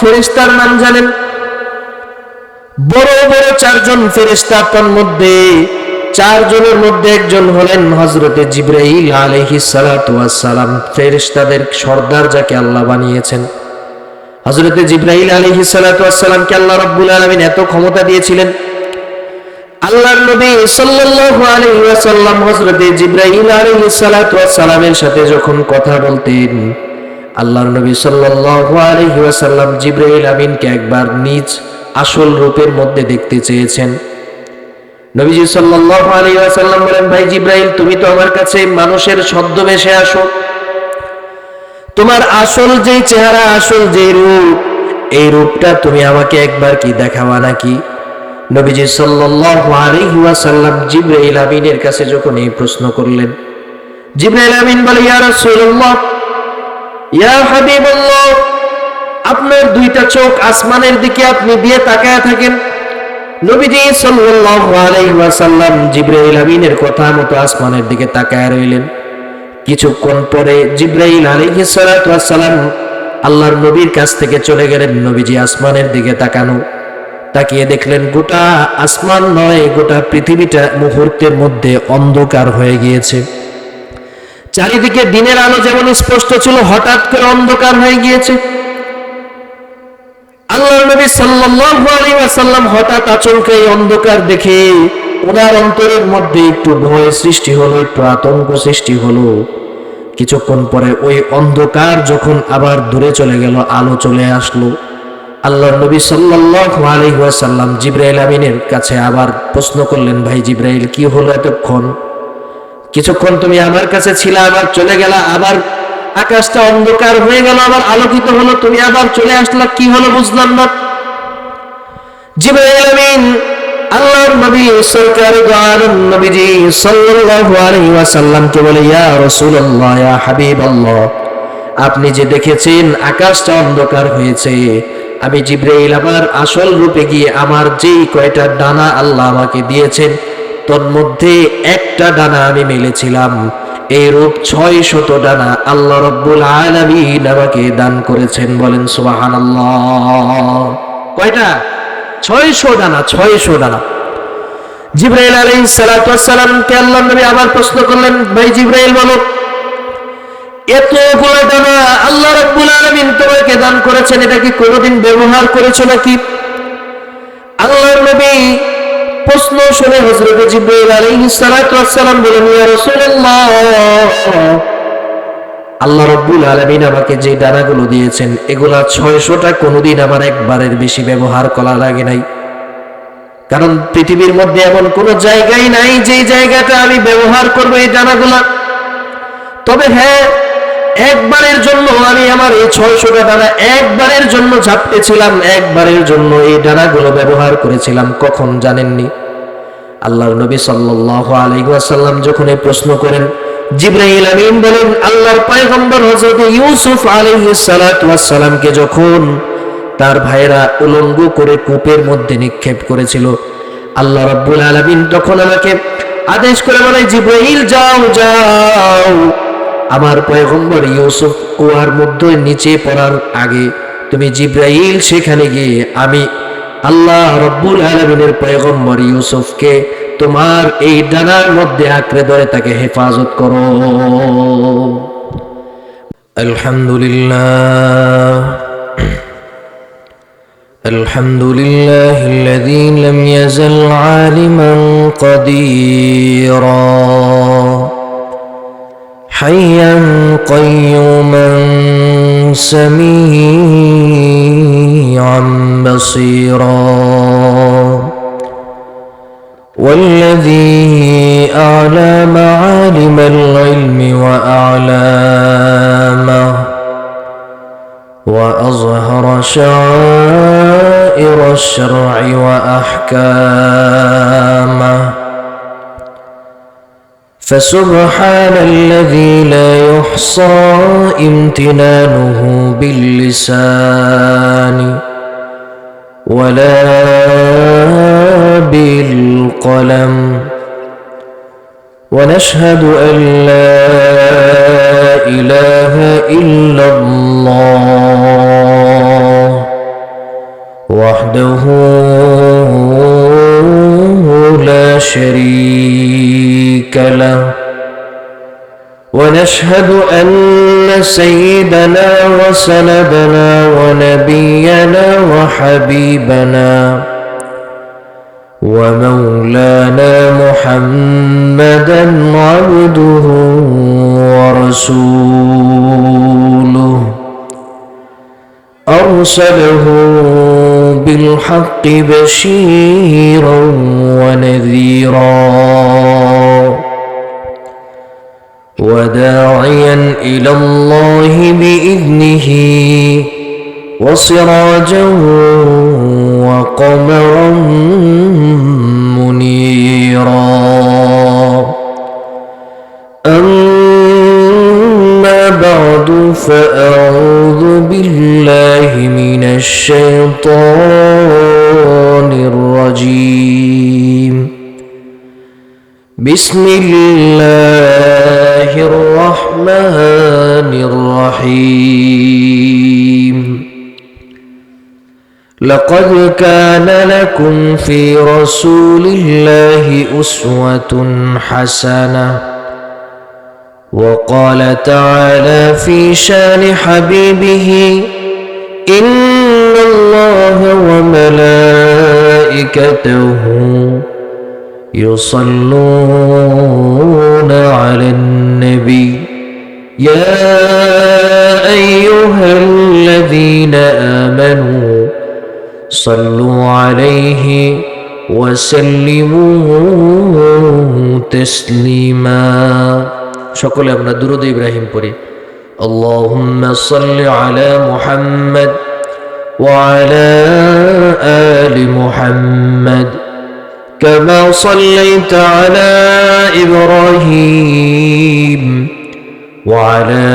ফেরেশতার নাম জানেন? বড় বড় 4 জন ফেরেশতা, তার মধ্যে 4 জনের মধ্যে একজন হলেন হযরতে জিবরাইল আলাইহিস সালাতু ওয়াস সালাম। ফেরেশতাদের সর্দার যাকে আল্লাহ বানিয়েছেন, হযরতে জিবরাইল আলাইহিস সালাতু ওয়াস সালামকে আল্লাহ রাব্বুল আলামিন এত ক্ষমতা দিয়েছিলেন, আল্লাহর নবী সাল্লাল্লাহু আলাইহি ওয়াসাল্লাম হযরতে জিবরাইল আলাইহিস সালাতু ওয়াস সালামের সাথে যখন কথা বলতেন, আল্লাহর নবী সাল্লাল্লাহু আলাইহি ওয়াসাল্লাম জিবরাইল আমিনকে একবার নিজ আসল রূপের মধ্যে দেখতে চেয়েছেন। নবীজি সাল্লাল্লাহু আলাইহি ওয়াসাল্লাম বলেন, ভাই জিবরাইল, তুমি তো আমার কাছে মানুষের ছদ্মবেশে আসো, তোমার আসল যে চেহারা, আসল যে রূপ, এই রূপটা তুমি আমাকে একবার কি দেখাবা নাকি? নবীজি সাল্লাল্লাহু আলাইহি ওয়াসাল্লাম জিবরাইল আমিনের কাছে যখন এই প্রশ্ন করলেন, জিবরাইল আমিন বলে, ইয়া রাসূলুল্লাহ, ইয়া হাবিবাল্লাহ, আপনার 2টা চোখ আসমানের দিকে আপনি দিয়ে তাকায় থাকেন। নবীজি সাল্লাল্লাহু আলাইহি ওয়াসাল্লাম জিবরাইল আমিনের কথা মতো আসমানের দিকে তাকায় রইলেন। কিছুক্ষণ পরে জিবরাইল আলাইহিস সালাতু ওয়াস সালাম আল্লাহর নবীর কাছ থেকে চলে গেলেন। নবীজি আসমানের দিকে তাকানো, তাকিয়ে দেখলেন গোটা আসমান নয়, গোটা পৃথিবীটা মুহূর্তের মধ্যে অন্ধকার হয়ে গিয়েছে। চারিদিকে দিনের আলো যেমন স্পষ্ট ছিল, হঠাৎ করে অন্ধকার হয়ে গিয়েছে। আল্লাহর নবী সাল্লাল্লাহু আলাইহি ওয়াসাল্লাম হঠাৎ আচমকা এই অন্ধকার দেখে ওনার অন্তরের মধ্যে একটু ভয় সৃষ্টি হলো, একটু আতঙ্ক সৃষ্টি হলো। কিছুক্ষণ পরে ওই অন্ধকার যখন আবার দূরে চলে গেল, আলো চলে আসলো। আল্লাহর নবী সাল্লাল্লাহু আলাইহি ওয়াসাল্লাম জিবরাইল আমিনের কাছে আবার প্রশ্ন করলেন, ভাই জিবরাইল, কি হলো এতক্ষণ? কিছুক্ষণ তুমি আমার কাছে ছিলা, আবার চলে গেলা, আবার আকাশটা অন্ধকার হয়ে গেল, আবার আলোকিত হলো, তুমি আবার চলে আসলা, কি হলো বুঝলাম না। জিবরাইল আমিন আল্লাহর নবী সরকার দো আলম নবীজি সাল্লাল্লাহু আলাইহি ওয়াসাল্লামকে বলে, ইয়া রাসূলুল্লাহ, ইয়া হাবিবাল্লাহ, আপনি যে দেখেছেন আকাশটা অন্ধকার হয়েছে, আমি জিবরাইল আমার আসল রূপে গিয়ে আমার যেই কয়টা ডানা আল্লাহ আমাকে দিয়েছেন, তোর মধ্যে একটা ডানা আমি মেলেছিলাম। এই রূপ 600 ডানা আল্লাহ রাব্বুল আলামিন আমাকে দান করেছেন। বলেন সুবহানাল্লাহ। কয়টা? 600 ডানা, 600 ডানা। জিবরাইল আলাইহিস সালাতু ওয়াস সালামকে আল্লাহর নবী আবার প্রশ্ন করলেন, ভাই জিবরাইল বলো, এতগুলো ডানা আল্লাহ রাব্বুল আলামিন তোমাকে দান করেছেন, এটা কি কোনোদিন ব্যবহার করেছো নাকি? আল্লাহর নবী প্রশ্ন শুনে হযরত জিবরাইল আলাইহিস সালাতু ওয়াস সালাম বলেন, ইয়া রাসূলুল্লাহ, আল্লাহ রাব্বুল আলামিন আমাকে যে ডানাগুলো দিয়েছেন, এগুলা 600টা কোনোদিন আমার একবারের বেশি ব্যবহার করা লাগে নাই। কারণ পৃথিবীর মধ্যে এমন কোনো জায়গাই নাই যেই জায়গাটা আমি ব্যবহার করবো এই ডানাগুলা। তবে হ্যাঁ, একবারের জন্য আমি আমার এই 600টা ডানা একবারের জন্য ঝাপটেছিলাম, একবারের জন্য এই ডানাগুলো ব্যবহার করেছিলাম। কখন জানেননি? আল্লাহর নবী সাল্লাল্লাহু আলাইহি ওয়াসাল্লাম যখন এই প্রশ্ন করেন, জিবরাইল আমিন বলেন, আল্লাহর পয়গম্বর হযরত ইউসুফ আলাইহিস সালাতু ওয়াস সালামকে যখন তার ভাইরা উলঙ্গ করে কূপের মধ্যে নিক্ষেপ করেছিল, আল্লাহ রাব্বুল আলামিন তখন আমাকে আদেশ করে বলে, জিবরাইল যাও যাও, আমার পয়গম্বর ইউসুফ কুয়ার মধ্যে নিচে পড়ার আগে তুমি জিবরাইল সেখানে গিয়ে আমি আল্লাহ রাব্বুল আলামিনের পয়গম্বর ইউসুফকে তোমার এই ডানার মধ্যে আঁকড়ে ধরে তাকে হেফাজত করো। আলহামদুলিল্লাহ, আলহামদুলিল্লাহিল্লাযী লাম ইয়াজাল আলিমান কাদীরা হাইয়ান কাইয়ুমান সামিআন বাসীরা والذي أعلى معالم العلم وأعلامه وأظهر شعائر الشرع وأحكامه فسبحان الذي لا يحصى امتنانه باللسان ولا بالقلم ونشهد أن لا إله إلا الله وحده لا شريك له ونشهد أن سيدنا وسندنا ونبينا وحبيبنا ومولانا محمدا عبده ورسوله أرسله بالحق بشيرا ونذيرا وداعيا إلى الله بإذنه وسراجا وقمرا منيرا أما بعد فأعوذ بالله من الشيطان الرجيم بسم الله الرحمن الرحيم لقد كان لكم في رسول الله أسوة حسنة وقال تعالى في شان حبيبه إن الله وملائكته يصلون على النبي يا أيها الذين آمنوا صلوا عليه وسلموا تسليما সকলে আমরা দুরূদ ইব্রাহিম পড়ি اللهم صل على محمد وعلى آل محمد كما صليت على إبراهيم وعلى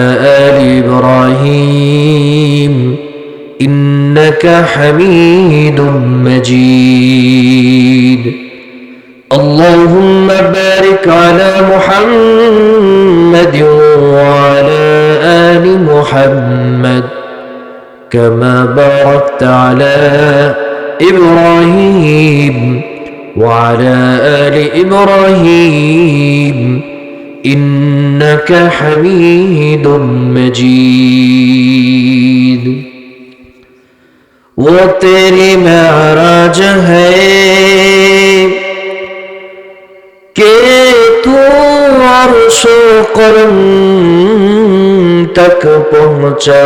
آل إبراهيم إنك حميد مجيد اللهم بارك على محمد وعلى آل محمد كما باركت على إبراهيم وعلى آل إبراهيم إنك حميد مجيد वो तेरी महराज है कि तू अर्शो करम तक पहुँचा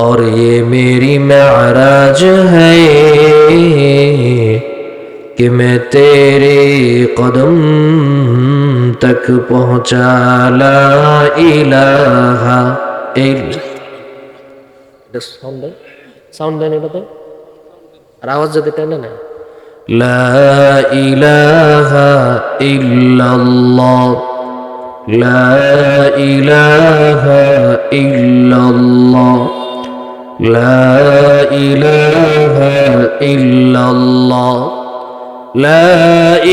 और ये मेरी महराज है कि मैं तेरे कदम तक पहुँचा ला इलाहा সাউন্ড দেন এটাতে আর আওয়াজ যদি টেনে না লা ইলাহা ইল্লাল্লাহ লা ইলাহা ইল্লাল্লাহ লা ইলাহা ইল্লাল্লাহ লা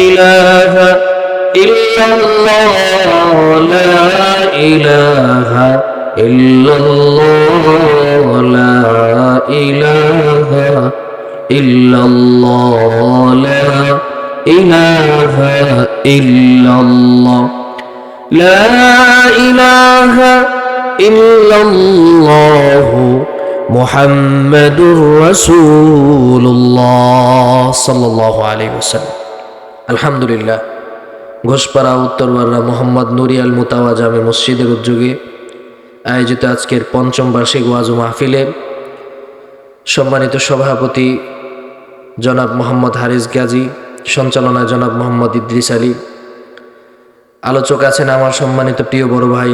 ইলাহা ইল্লাল্লাহ লা ইলাহা ইল্লাল্লাহ লা ইলাহা ইল্লাল্লাহ লা ইলাহা ইল্লাল্লাহ লা ইলাহা ইল্লাল্লাহ মুহাম্মাদুর রাসূলুল্লাহ সাল্লাল্লাহু আলাইহি ওয়াসাল্লাম। আলহামদুলিল্লাহ, ঘোষপাড়া উত্তরপাড়া মোহাম্মদ নুরি আল মুতাওয়া জামে মসজিদের উদ্যোগে আয়োজিত আজকের পঞ্চম বার্ষিক ওয়াজ ও মাহফিলের সম্মানিত সভাপতি জনাব মোহাম্মদ হারিস গাজী, সঞ্চালনায় জনাব মোহাম্মদ ইদ্রিস আলী, আলোচক আছেন আমার সম্মানিত প্রিয় বড় ভাই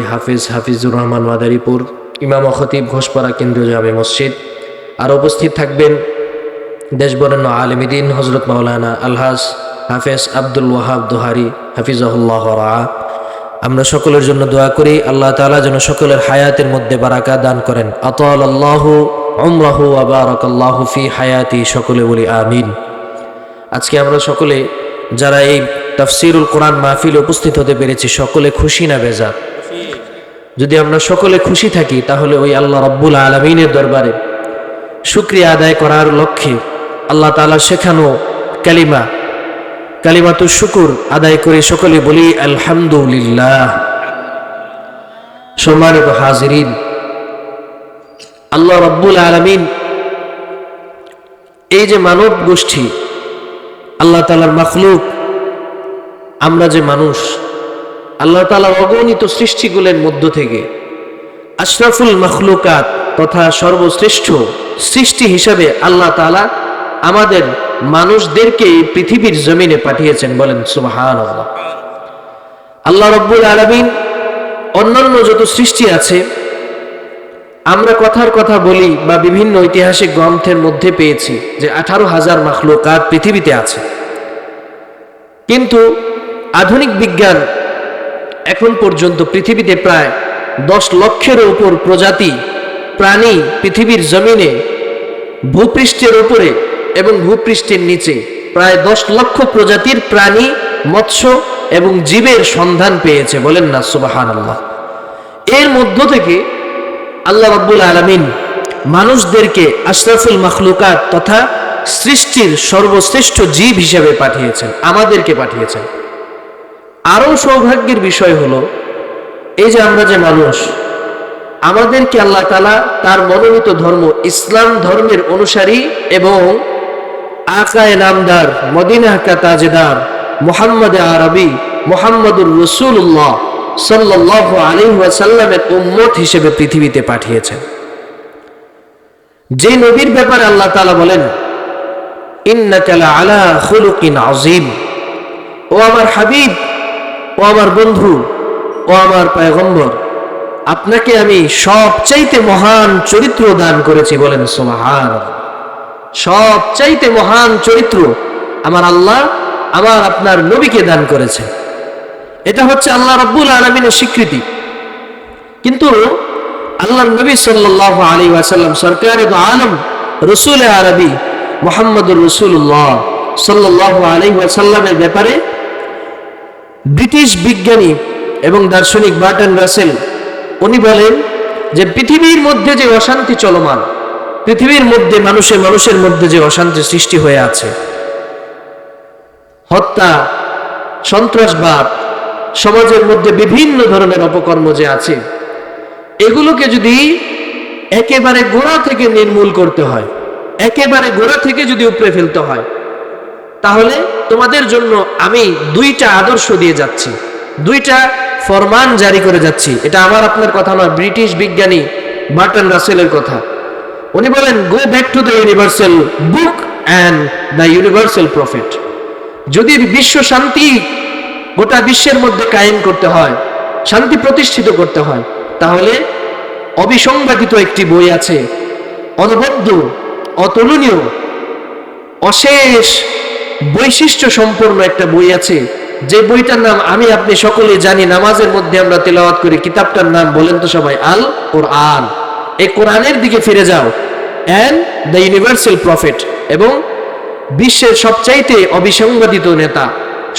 হাফিজুর রহমান মাদারীপুর, ইমাম ও খতিব ঘোষপাড়া কেন্দ্রীয় জামে মসজিদ। আর উপস্থিত থাকবেন দেশবরেণ্য আলেম দ্বীন হযরত মাওলানা আলহাজ হাফেজ আব্দুল ওয়াহাব দোহারি হাফিজাহুল্লাহ রাআ। আমরা সকলের জন্য দোয়া করি আল্লাহ তাআলা যেন সকলের হায়াতের মধ্যে বারাকা দান করেন। আতালাল্লাহু উমরাহু ওয়া বারাকাল্লাহু ফি হায়াতি, সকলে বলি আমিন। আজকে আমরা সকলে যারা এই তাফসীরুল কোরআন মাহফিলে উপস্থিত হতে পেরেছি সকলে খুশি না বেজার? যদি আমরা সকলে খুশি থাকি, তাহলে ওই আল্লাহ রাব্বুল আলামিনের দরবারে শুকরিয়া আদায় করার লক্ষ্যে আল্লাহ তাআলা শেখানো কালিমাতুশ শুকর আদায় করে সকলে বলি আলহামদুলিল্লাহ। সম্মানিত হাজিরিন, আল্লাহ রাব্বুল আলামিন এই যে মানব গোষ্ঠী, আল্লাহ তাআলার মাখলুক, আমরা যে মানুষ, আল্লাহ তাআলার অগণিত সৃষ্টিগুলোর মধ্য থেকে আশরাফুল মাখলুকাত তথা সর্বশ্রেষ্ঠ সৃষ্টি হিসাবে আল্লাহ তাআলা আমাদের মানুষদেরকে পৃথিবীর জমিনে পাঠিয়েছেন। বলেন সুবহানাল্লাহ। আল্লাহ রাব্বুল আলামিন অন্যান্য যত সৃষ্টি আছে, আমরা কথার কথা বলি বা বিভিন্ন ঐতিহাসিক গ্রন্থের মধ্যে পেয়েছি যে 18,000 মাখলুকাত পৃথিবীতে আছে, কিন্তু আধুনিক বিজ্ঞান এখন পর্যন্ত পৃথিবীতে প্রায় 10 লক্ষের উপর প্রজাতি প্রাণী পৃথিবীর জমিনে ভূপৃষ্ঠের উপরে এবং ভূপৃষ্ঠের নিচে প্রায় 10 লক্ষ প্রজাতির প্রাণী, মৎস্য এবং জীবের সন্ধান পেয়েছে। বলেন না সুবহানাল্লাহ। এর মধ্য থেকে আল্লাহ রাব্বুল আলামিন মানুষদেরকে আশরাফুল মাখলুকাত তথা সৃষ্টির সর্বশ্রেষ্ঠ জীব হিসেবে পাঠিয়েছেন, আমাদেরকে পাঠিয়েছেন। আরো সৌভাগ্যের বিষয় হলো এই যে আমরা যে মানুষ, আমাদেরকে আল্লাহ তাআলা তার মনোনীত ধর্ম ইসলাম ধর্মের অনুসারী এবং আকায়ে নামদার মদিনা কা তাজদার মুহাম্মদ আরবি মুহাম্মদুর রাসূলুল্লাহ সাল্লাল্লাহু আলাইহি ওয়াসাল্লামের উম্মত হিসেবে পৃথিবীতে পাঠিয়েছেন। যে নবীর ব্যাপারে আল্লাহ তাআলা বলেন ইন্নাকা লাআলা খুলুকিন আযীম, ও আমার হাবিব, ও আমার বন্ধু, ও আমার পয়গম্বর, আপনাকে আমি সবচাইতে মহান চরিত্র দান করেছি। বলেন সুবহানাল্লাহ। সবচাইতে মহান চরিত্র আমার আল্লাহ আমার আপনার নবীকে দান করেছে। এটা হচ্ছে আল্লাহ রাব্বুল আলামিনের স্বীকৃতি। কিন্তু আল্লাহর নবী সাল্লাল্লাহু আলাইহি ওয়াসাল্লাম সরকারে দু আলম রাসূল আরবি মুহাম্মদুর রাসূলুল্লাহ সাল্লাল্লাহু আলাইহি ওয়াসাল্লামের ব্যাপারে ব্রিটিশ বিজ্ঞানী এবং দার্শনিক বার্টন রাসেল উনি বলেন যে পৃথিবীর মধ্যে যে অশান্তি চলমান, পৃথিবীর মধ্যে মানুষের মধ্যে যে অশান্তি সৃষ্টি হয়ে আছে, হত্যা, সন্ত্রাসবাদ, সমাজের মধ্যে বিভিন্ন ধরনের অপকর্ম যে আছে, এগুলোকে যদি একেবারে গোড়া থেকে নির্মূল করতে হয়, একেবারে গোড়া থেকে যদি উপড়ে ফেলতে হয়, তাহলে তোমাদের জন্য আমি 2টা আদর্শ দিয়ে যাচ্ছি, 2টা ফরমান জারি করে যাচ্ছি। এটা আমার আপনার কথা নয়, ব্রিটিশ বিজ্ঞানী বার্টন রাসেলের কথা। উনি বলেন go back to the universal book and the universal prophet. যদি বিশ্ব শান্তি গোটা বিশ্বের মধ্যে কায়েম করতে হয়, শান্তি প্রতিষ্ঠিত করতে হয়, তাহলে অবিসংবাদিত একটি বই আছে, অনবদ্য, অতুলনীয়, অশেষ বৈশিষ্ট্য সম্পন্ন একটা বই আছে, যে বইটার নাম আমি আপনি সকলে জানি, নামাজের মধ্যে আমরা তেলাওয়াত করি। কিতাবটার নাম বলেন তো সবাই, আল কোরআন। এই কোরআনের দিকে ফিরে যাও, অ্যান্ড দ্য ইউনিভার্সাল প্রফেট। এবং বিশ্বের সবচাইতে অবিসংবাদিত নেতা,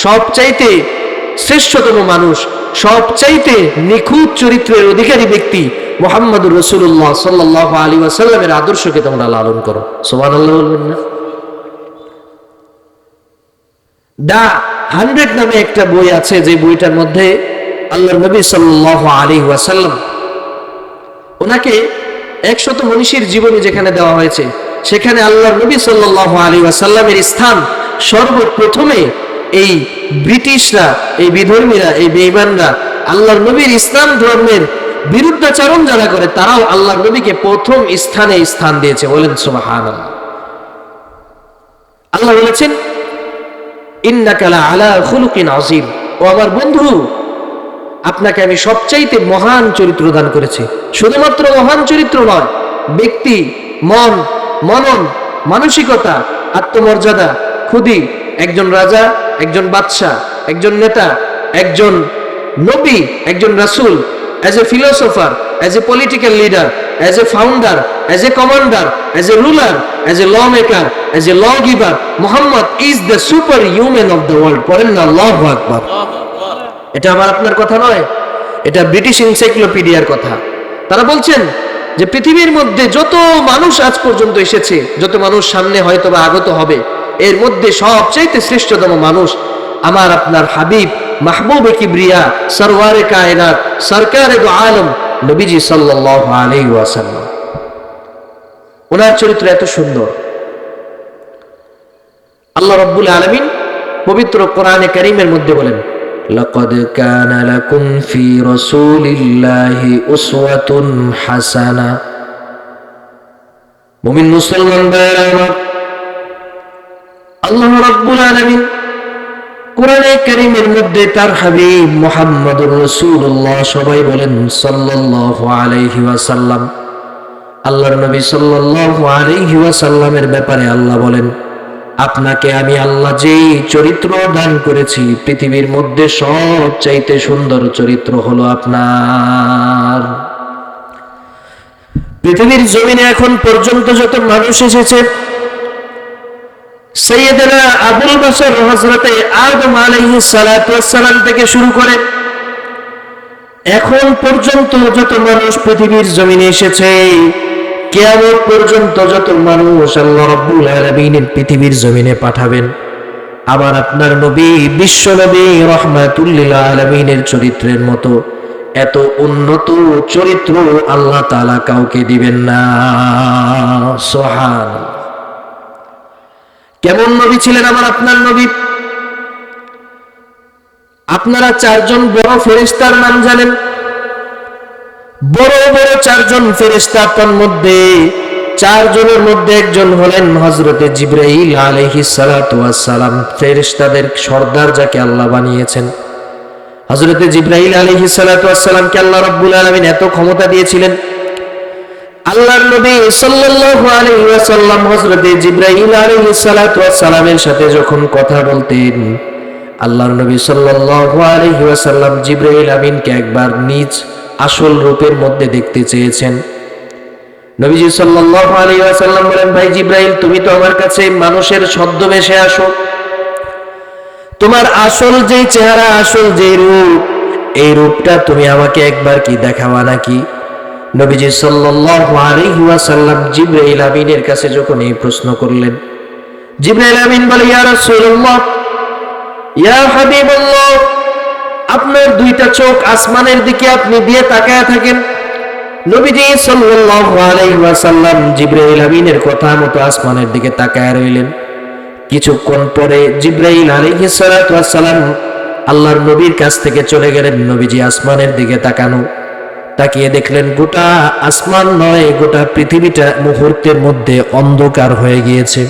সবচাইতে শ্রেষ্ঠতম মানুষ, সবচাইতে নিখুঁত চরিত্রের অধিকারী ব্যক্তি মুহাম্মদুর রাসূলুল্লাহ সাল্লাল্লাহু আলাইহি ওয়াসাল্লামের আদর্শকে তোমরা লালন করো। সুবহানাল্লাহ বলবেন না? দা 100 নামে একটা বই আছে, যে বইটার মধ্যে আল্লাহর নবী সাল্লাল্লাহু আলাইহি ওয়াসাল্লাম, ওনাকে 100 মনীষীর জীবনী যেখানে দেওয়া হয়েছে, সেখানে আল্লাহর নবী সাল্লাল্লাহু আলাইহি ওয়াসাল্লামের স্থান সর্বপ্রথমে এই ব্রিটিশরা, এই বিধর্মীরা, এই বেঈমানরা, আল্লাহর নবীর ইসলাম ধর্মের বিরুদ্ধাচরণ যারা করে, তারাও আল্লাহর নবীকে প্রথম স্থানে স্থান দিয়েছে। বলেন সুবহানাল্লাহ। আল্লাহ বলেছেন ইন্নাকা লাআলা খুলুকিন আযীম, ও আমার বন্ধু, আপনাকে আমি সবচাইতে মহান চরিত্র দান করেছি। শুধুমাত্র মহান চরিত্র নয়, ব্যক্তি, মন, মনন, মানসিকতা, আত্মমর্যাদা, খুদি, একজন রাজা, একজন বাদশাহ, একজন নেতা, একজন নবী, একজন রাসূল, as a philosopher, as a political leader, as a founder, as a commander, as a ruler, as a lawmaker, as a lawgiver, Muhammad is the superhuman of the world. পড়েন না আল্লাহু আকবার। এটা আমার আপনার কথা নয়, এটা ব্রিটিশ এনসাইক্লোপিডিয়ার কথা। তারা বলছেন যে পৃথিবীর মধ্যে যত মানুষ আজ পর্যন্ত এসেছে, যত মানুষ সামনে হয়তো বা আগত হবে, এর মধ্যে সবচাইতে শ্রেষ্ঠতম মানুষ আমার আপনার হাবিব মাহবুবে কিবরিয়া সরওয়ারে কায়নাত সরকারে দু আলম নবীজি সাল্লাল্লাহু আলাইহি ওয়াসাল্লাম। ওনার চরিত্র এত সুন্দর। আল্লাহ রাব্বুল আলামিন পবিত্র কোরআনে কারীমের মধ্যে বলেন, লাকাদ কানা লাকুম ফি রাসূলিল্লাহি উসওয়াতুন হাসানা। মুমিন মুসলমান ভাইরা আমার, আল্লাহ রাব্বুল আলামিন কোরআনে কারীমের মধ্যে তার হাবিব মুহাম্মদুর রাসূলুল্লাহ, সবাই বলেন সাল্লাল্লাহু আলাইহি ওয়াসাল্লাম, আল্লাহর নবী সাল্লাল্লাহু আলাইহি ওয়াসাল্লামের ব্যাপারে আল্লাহ বলেন, আপনাকে আমি আল্লাহ যেই চরিত্র দান করেছি, পৃথিবীর মধ্যে সবচাইতে সুন্দর চরিত্র হলো আপনার। পৃথিবীর জমিনে এখন পর্যন্ত যত মানুষ এসেছে, সাইয়েদনা আবুল বাশার হযরতে আদম আলাইহিস সালাতু ওয়াস সালাম থেকে শুরু করে এখন পর্যন্ত যত মানুষ পৃথিবীর জমিনে এসেছে, কিয়ামত পর্যন্ত যত মানুষ আল্লাহ রাব্বুল আলামিন পৃথিবীর জমিনে পাঠাবেন, আবার আপনার নবী বিশ্ব নবী রাহমাতুল লিল আলামিনের চরিত্রের মতো এত উন্নত চরিত্র আল্লাহ তাআলা কাউকে দিবেন না। সুবহানাল্লাহ। কেমন নবী ছিলেন আমার আপনার নবী? আপনারা চারজন বড় ফেরেশতার নাম জানেন। বড় বড় চারজন ফেরেশতা, তার মধ্যে চারজনের মধ্যে একজন হলেন হযরতে জিবরাইল আলাইহিস সালাতু ওয়াস সালাম। ফেরেশতাদের সর্দার যাকে আল্লাহ বানিয়েছেন, হযরতে জিবরাইল আলাইহিস সালাতু ওয়াস সালামকে আল্লাহ রাব্বুল আলামিন এত ক্ষমতা দিয়েছিলেন, আল্লাহর নবী সাল্লাল্লাহু আলাইহি ওয়াসাল্লাম হযরতে জিবরাইল আলাইহিস সালাতু ওয়াস সালামের সাথে যখন কথা বলতেন, আল্লাহর নবী সাল্লাল্লাহু আলাইহি ওয়াসাল্লাম জিবরাইল আমিনকে একবার নিজ আসল রূপের মধ্যে দেখতে চেয়েছেন। নবীজি সাল্লাল্লাহু আলাইহি ওয়াসাল্লাম বলেন, ভাই জিবরাইল, তুমি তো আমার কাছে মানুষের ছদ্মবেশে আসো, তোমার আসল যে চেহারা, আসল যে রূপ, এই রূপটা তুমি আমাকে একবার কি দেখাবা নাকি? নবীজি সাল্লাল্লাহু আলাইহি ওয়াসাল্লাম জিবরাইল আমিনের কাছে যখন এই প্রশ্ন করলেন, জিবরাইল আমিন বলে, ইয়া রাসূলুল্লাহ, ইয়া হাবিবাল্লাহ, আপনার দুইটা চোখ আসমানের দিকে আপনি দিয়ে তাকায় থাকেন। নবীজি সাল্লাল্লাহু আলাইহি ওয়াসাল্লাম জিবরাইল আমিনের কথা মতো আসমানের দিকে তাকায় রইলেন। কিছুক্ষণ পরে জিবরাইল আলাইহিস সালাতু ওয়াস সালাম আল্লাহর নবীর কাছ থেকে চলে গেলেন। নবীজি আসমানের দিকে তাকানো, তাকিয়ে দেখলেন গোটা আসমান নয়, গোটা পৃথিবীটা মুহূর্তের মধ্যে অন্ধকার হয়ে গিয়েছে।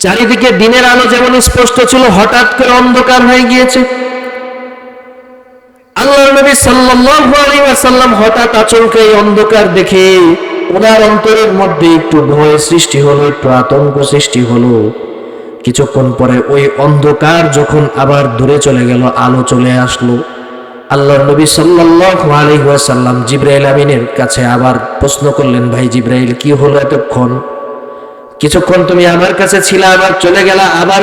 চারিদিকে দিনের আলো যেমন স্পষ্ট ছিল, হঠাৎ করে অন্ধকার হয়ে গিয়েছে। আল্লাহর নবী সাল্লাল্লাহু আলাইহি ওয়াসাল্লাম হঠাৎ আচমকা এই অন্ধকার দেখে ওনার অন্তরের মধ্যে একটু ভয় সৃষ্টি হলো, একটু আতঙ্ক সৃষ্টি হলো। কিছুক্ষণ পরে ওই অন্ধকার যখন আবার দূরে চলে গেল, আলো চলে আসলো। আল্লাহর নবী সাল্লাল্লাহু আলাইহি ওয়াসাল্লাম জিবরাইল আমিনের কাছে আবার প্রশ্ন করলেন, ভাই জিবরাইল, কি হলো এতক্ষণ? কিছুক্ষণ তুমি আমার কাছে ছিলা, আবার চলে গেলা, আবার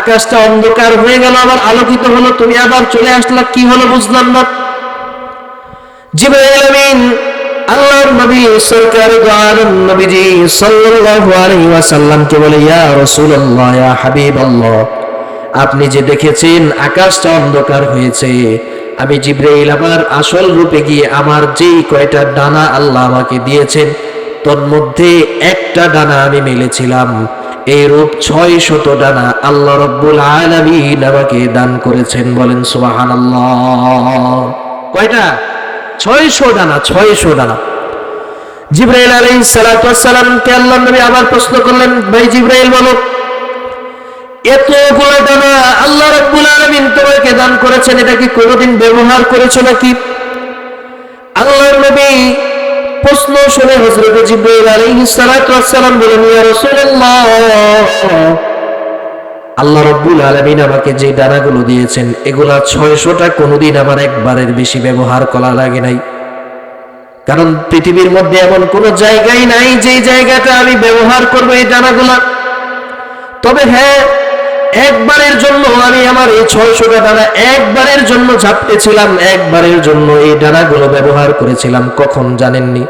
আকাশটা অন্ধকার হয়ে গেল, আবার আলোকিত হলো, তুমি আবার চলে আসলা, কি হলো বুঝলাম না। জিবরাইল আমিন আল্লাহর নবী সরকারে দু আলম নবীজি সাল্লাল্লাহু আলাইহি ওয়াসাল্লামকে বলে, ইয়া রাসূলুল্লাহ, ইয়া হাবিবাল্লাহ, আপনি যে দেখেছেন আকাশটা অন্ধকার হয়েছে, আমি জিবরাইল আমার আসল রূপে গিয়ে আমার যেই কয়টা ডানা আল্লাহ আমাকে দিয়েছেন, তোর মধ্যে একটা ডানা আমি মেলেছিলাম। এই রূপ 600 ডানা আল্লাহ রাব্বুল আলামিন আমাকে দান করেছেন। বলেন সুবহানাল্লাহ। কয়টা? 600 ডানা, 600 ডানা। জিবরাইল আলাইহিস সালাতু ওয়াস সালামকে আল্লাহর নবী আবার প্রশ্ন করলেন, ভাই জিবরাইল বলো, এতগুলো ডানা আল্লাহ রাব্বুল আলামিন তোমাকে দান করেছেন, এটা কি কোনোদিন ব্যবহার করেছো নাকি? আল্লাহর নবী প্রশ্ন শুনে হযরত জিবরাইল আলাইহিস সালাতু ওয়াস সালাম বলেন, ইয়া রাসূলুল্লাহ, আল্লাহ রাব্বুল আলামিন আমাকে যে ডানাগুলো দিয়েছেন, এগুলা 600টা কোনোদিন আমার একবারের বেশি ব্যবহার করা লাগে নাই। কারণ পৃথিবীর মধ্যে এমন কোনো জায়গাই নাই যে জায়গাটা আমি ব্যবহার করবো এই ডানাগুলা। তবে হ্যাঁ, একবারের জন্য আমি আমার এই 600টা ডানা একবারের জন্য ঝাপটেছিলাম, একবারের জন্য এই ডানাগুলো ব্যবহার করেছিলাম। কখন জানেননি?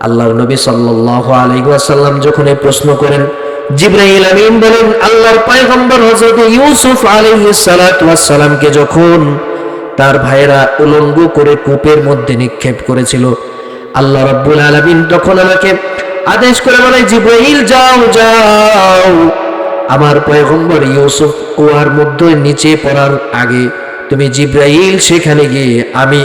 আল্লাহর নবী সাল্লাল্লাহু আলাইহি ওয়াসাল্লাম যখন এই প্রশ্ন করেন, জিবরাইল আমিন বলেন আল্লাহর পয়গম্বর হযরত ইউসুফ আলাইহিস সালাতু ওয়াস সালামকে যখন তার ভাইরা উলঙ্গ করে কূপের মধ্যে নিক্ষেপ করেছিল, আল্লাহ রাব্বুল আলামিন তখন আমাকে আদেশ করে বলে, জিবরাইল যাও যাও, আমার পয়গম্বর ইউসুফ কুয়ার মধ্যে নিচে পড়ার আগে তুমি জিবরাইল সেখানে গিয়ে আমি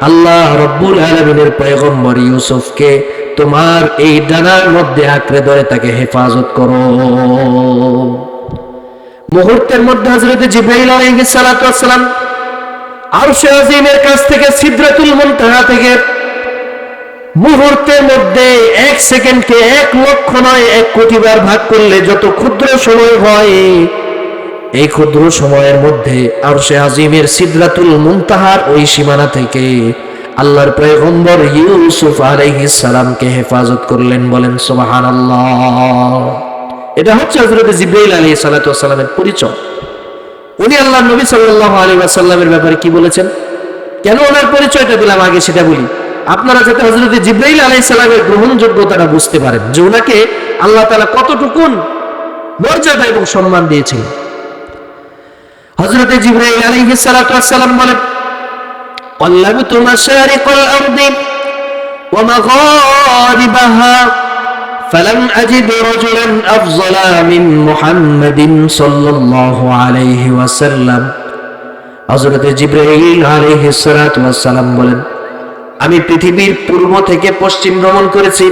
আল্লাহ রাব্বুল আলামিনের পয়গম্বর ইউসুফকে তোমার এই ডানার মধ্যে আঁকড়ে ধরে তাকে হেফাজত করো। মুহূর্তের মধ্যে হযরত জিবরাইল আলাইহিস সালাতু ওয়াস সালাম আরশে আজিমের কাছ থেকে সিদরাতুল মুনতাহা থেকে মুহূর্তের মধ্যে 1 সেকেন্ডকে 1 লক্ষ নয় 1 কোটি বার ভাগ করলে যত ক্ষুদ্র সময় হয়, এই ক্ষুদ্র সময়ের মধ্যে আরশে আজিমের সিদরাতুল মুনতাহার ওই সীমানা থেকে আল্লাহর পয়গম্বর ইউসুফ আলাইহিস সালামকে হেফাজত করলেন। বলেন সুবহানাল্লাহ। এটা হচ্ছে হযরত জিবরাইল আলাইহিস সালাতু ওয়াস সালামের পরিচয়। উনি আল্লাহর নবী সাল্লাল্লাহু আলাইহি ওয়াসাল্লামের ব্যাপারে কি বলেছেন, কেন ওনার পরিচয়টা দিলাম আগে সেটা বলি, আপনারা যাতে হযরত জিবরাইল আলাইহিস সালামের গ্রহণযোগ্যতাটা বুঝতে পারেন যে ওনাকে আল্লাহ তাআলা কতটুকুন মর্যাদা এবং সম্মান দিয়েছিলেন। হযরত জিবরাইল আলাইহিস সালাতু ওয়াস সালাম বলেন, قلبت مشارق الأرض ومغاربها فلم أجد رجلا أفضل من محمد صلى الله عليه وسلم। হযরত জিবরাইল আলাইহিস সালাতু ওয়াস সালাম বলেন, আমি পৃথিবীর পূর্ব থেকে পশ্চিম ভ্রমণ করেছি,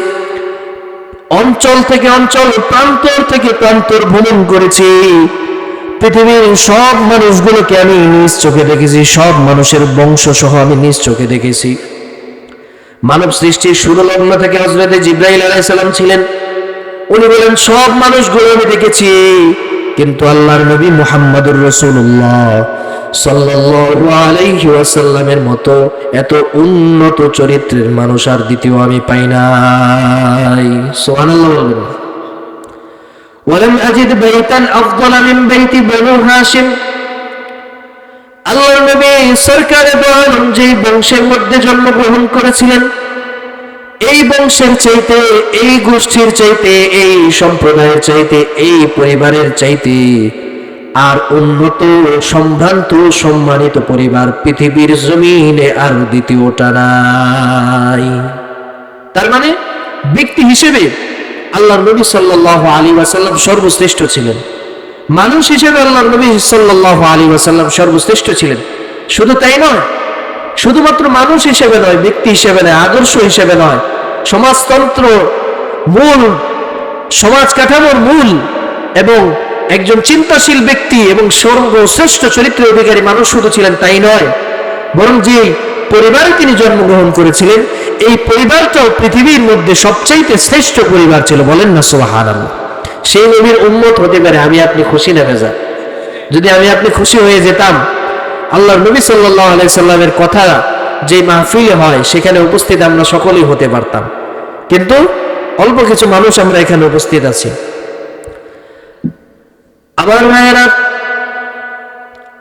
অঞ্চল থেকে অঞ্চল, প্রান্তর থেকে প্রান্তর ভ্রমণ করেছি। পৃথিবীর সব মানুষগুলোকে আমি নিজ চোখে দেখেছি, সব মানুষের বংশ সহ আমি নিজ চোখে দেখেছি। মানব সৃষ্টির শুরু লগ্ন থেকে হযরত জিবরাইল আলাইহিস সালাম ছিলেন। উনি বলেন সব মানুষগুলো আমি দেখেছি, কিন্তু আল্লাহর নবী মুহাম্মদুর রাসূলুল্লাহ সাল্লাল্লাহু আলাইহি ওয়াসাল্লামের মতো এত উন্নত চরিত্রের মানুষ আর দ্বিতীয় আমি পাই নাই। সুবহানাল্লাহ বলবেন। ওয়ালাম আজিদ বাইতান আফদালা মিন বাইতি বনু হাশিম। আল্লাহর নবী সরকারে দো আলম যে বংশের মধ্যে জন্মগ্রহণ করেছিলেন, এই বংশের চাইতে, এই গোষ্ঠীর চাইতে, এই সম্প্রদায়ের চাইতে, এই পরিবারের চাইতে আর উন্নত, সম্ভ্রান্ত, সম্মানিত পরিবার পৃথিবীর জমিনে আর দ্বিতীয়টা নাই। তার মানে ব্যক্তি হিসেবে আল্লাহর নবী সাল্লাল্লাহু আলাইহি ওয়াসাল্লাম সর্বশ্রেষ্ঠ ছিলেন। মানুষ হিসেবে আল্লাহর নবী সাল্লাল্লাহু আলাইহি ওয়াসাল্লাম সর্বশ্রেষ্ঠ ছিলেন। শুধু তাই নয়, শুধুমাত্র মানুষ হিসেবে নয়, ব্যক্তি হিসেবে নয়, আদর্শ হিসেবে নয়, সমাজতন্ত্র মূল, সমাজ কাঠামোর মূল এবং একজন চিন্তাশীল ব্যক্তি এবং সর্বশ্রেষ্ঠ চরিত্রের অধিকারী মানুষ শুধু ছিলেন তাই নয়, বরং যে পরিবারে তিনি জন্মগ্রহণ করেছিলেন এই পরিবারটাও পৃথিবীর মধ্যে সবচাইতে শ্রেষ্ঠ পরিবার ছিল। বলেন না সুবহানাল্লাহ। সেই নবীর উম্মত হতে পারে আমি আপনি খুশি না বেজা? যদি আমি আপনি খুশি হয়ে যেতাম, আল্লাহর নবী সাল্লাল্লাহু আলাইহি সাল্লামের কথা যে মাহফিলে হয় সেখানে উপস্থিত আমরা সকলেই হতে পারতাম, কিন্তু অল্প কিছু মানুষ আমরা এখানে উপস্থিত আছি। আমার ভাইয়েরা,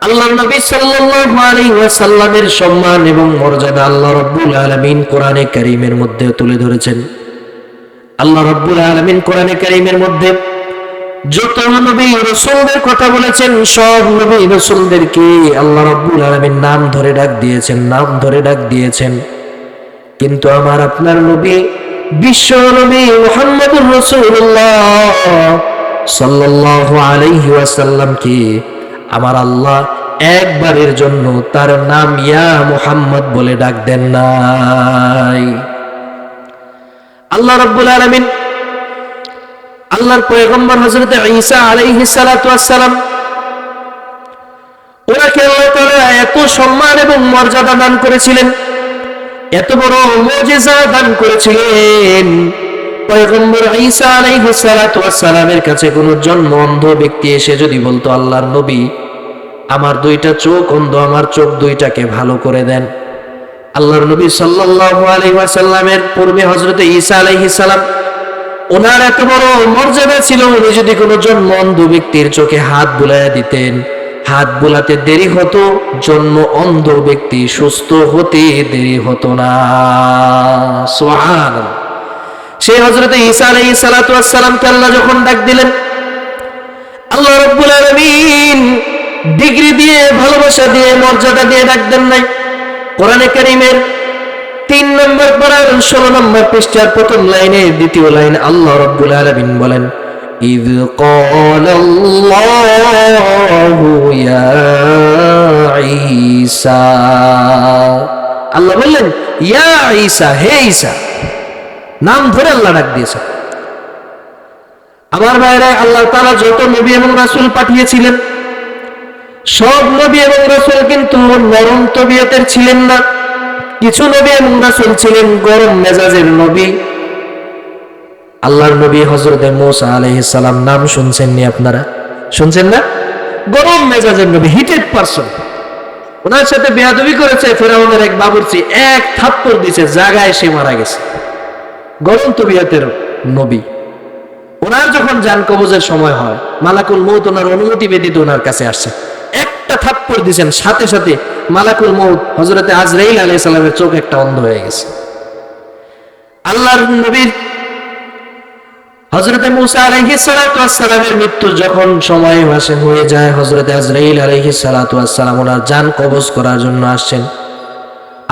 আল্লাহর নবী সাল্লাল্লাহু আলাইহি ওয়াসাল্লামের সম্মান এবং মর্যাদা আল্লাহ রাব্বুল আলামিন কোরআনে কারীমের মধ্যে তুলে ধরেছেন। আল্লাহ রাব্বুল আলামিন কোরআনে কারীমের মধ্যে যত নবী রাসূলদের কথা বলেছেন, সব নবী রাসূলদেরকে আল্লাহ রাব্বুল আলামিন নাম ধরে ডাক দিয়েছেন, নাম ধরে ডাক দিয়েছেন। কিন্তু আমার আপনার নবী, বিশ্ব নবী মুহাম্মদুর রাসূলুল্লাহ সাল্লাল্লাহু আলাইহি ওয়াসাল্লামকে আমার আল্লাহ একবারের জন্য তার নাম ইয়া মুহাম্মদ বলে ডাক দেন নাই। আল্লাহ রাব্বুল আলামিন আল্লাহর পয়গম্বর হযরত ঈসা আলাইহিস সালাতু ওয়াস সালাম, ওনাকে আল্লাহ তাআলা এত সম্মান এবং মর্যাদা দান করেছিলেন, এত বড় মুজিজা দান করেছিলেন। পয়গম্বর ঈসা আলাইহিস সালাতু ওয়াস সালামের কাছে কোন জন্ম অন্ধ ব্যক্তি এসে যদি বলতো, আল্লাহর নবী আমার দুইটা চোখ অন্ধ, আমার চোখ দুইটাকে ভালো করে দেন, আল্লাহর নবী সাল্লাল্লাহু আলাইহি ওয়াসাল্লামের পূর্বে হযরত ঈসা আলাইহিস সালাম ওনার এত বড় মর্যাদা ছিল, উনি যদি কোনো জন্ম অন্ধ ব্যক্তির চোখে হাত বুলাইয়া দিতেন, হাত বুলাতে দেরি হতো, জন্ম অন্ধ ব্যক্তি সুস্থ হতে দেরি হতো না। সুবহানাল্লাহ। সেই হযরত ঈসা আলাইহিস সালাতু ওয়াস সালামকে আল্লাহ যখন ডাক দিলেন, আল্লাহ রাব্বুল আলামিন ডিগ্রি দিয়ে, ভালোবাসা দিয়ে, মর্যাদা দিয়ে ডাক দেন নাই। কোরআনে কারীমের 3 নম্বর পারার 16 নম্বর পৃষ্ঠার প্রথম লাইনে দ্বিতীয় লাইন আল্লাহ রাব্বুল আলামিন বলেন, ইয ক্বালাল্লাহু ইয়া ঈসা, আল্লাহ বললেন ইয়া ঈসা, হে ঈসা, নাম ধরে আল্লাহ ডাক দিয়েছে। আমার ভাইরা, আল্লাহ তাআলা যত নবী এবং রাসূল পাঠিয়েছিলেন, সব নবী এবং রাসূল কিন্তু নরম তবিয়তের ছিলেন না। কিছু নবী এবং রাসূল ছিলেন গরম মেজাজের নবী। আল্লাহর নবী হযরত মূসা আলাইহিস সালাম, নাম শুনছেন নি আপনারা? শুনছেন না? গরম মেজাজের নবী, হিটেড পারসন। ওনার সাথে বেয়াদবি করেছে ফেরাউনের এক বাবুর্চি, এক থাপ্পড় দিয়েছে, জায়গায় সে মারা গেছে। গরম তবিয়তের নবী। ওনার যখন জান কবজের সময় হয়, মালাকুল মউত ওনার অনুমতি ব্যতীত ওনার কাছে আসছে, একটা থাপ্পড় দিয়েছেন, সাথে সাথে মালাকুল মউত হযরতে আজরাইল আলাইহিস সালামের চোখ একটা অন্ধ হয়ে গেছে। আল্লাহর নবীর হযরতে মূসা আলাইহিস সালাতু ওয়াস সালামের মৃত্যু যখন সময় হয়ে যায়, হযরতে আজরাইল আলাইহিস সালাতু ওয়াস সালাম ওনার জান কবজ করার জন্য আসছেন।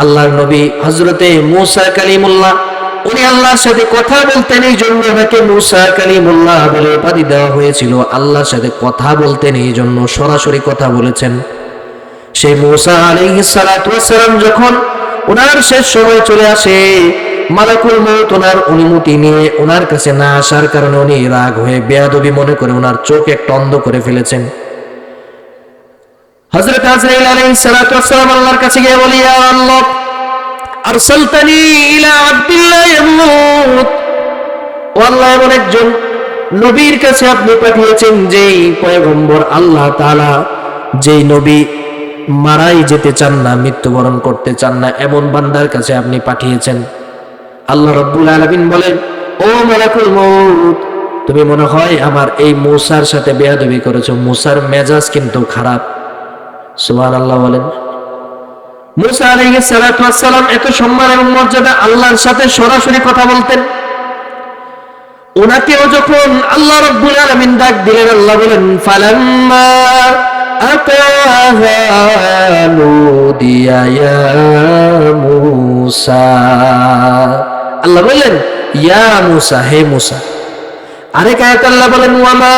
আল্লাহর নবী হযরতে মূসা কালিমুল্লাহ, উনি আল্লাহর সাথে কথা বলতেন, এই জন্য ওনাকে মূসা কালিমুল্লাহ বলে উপাধি দেওয়া হয়েছিল। আল্লাহর সাথে কথা বলতেন, এই জন্য সরাসরি কথা বলেছেন। সেই মূসা আলাইহিস সালাতু ওয়াস সালাম যখন ওনার শেষ সময় চলে আসে, মালাকুল মউত ওনার অনুমতি নিয়ে ওনার কাছে না আসার কারণে উনি রাগ হয়ে বেয়াদবি মনে করে ওনার চোখ একটা অন্ধ করে ফেলেছেন। হযরত আজরাইল আলাইহিস সালাতু ওয়াস সালাম আল্লাহর কাছে গিয়ে বলে, ইয়া আল্লাহ, আরসালতানি ইলা আব্দুল্লাহ ইয়ামুত, ও আল্লাহ, এমন একজন নবীর কাছে আপনি পাঠিয়েছেন যেই পয়গম্বর আল্লাহ তাআলা, যেই নবী মারাই যেতে চান না, মৃত্যুবরণ করতে চান না, এমন বান্দার কাছে আপনি পাঠিয়েছেন। আল্লাহ রাব্বুল আলামিন বলেন, ও মালাকুল মউত, তুমি মনে হয় আমার এই মূসার সাথে বেয়াদবি করেছো, মূসার মেজাজ কিন্তু খারাপ। সুবহানাল্লাহ বলেন। মূসা আলাইহিস সালাতু ওয়াস সালাম এত সম্মান এবং মর্যাদা, আল্লাহর সাথে সরাসরি কথা বলতেন। ওনাকেও যখন আল্লাহ রাব্বুল আলামিন ডাক দিলেন, আল্লাহ বলেন, ফালাম্মা আতাহা নুদিয়া ইয়া মূসা, আল্লাহ বললেন ইয়া মূসা, হে মূসা। আরেক আয়াতে আল্লাহ বলেন, ওয়ামা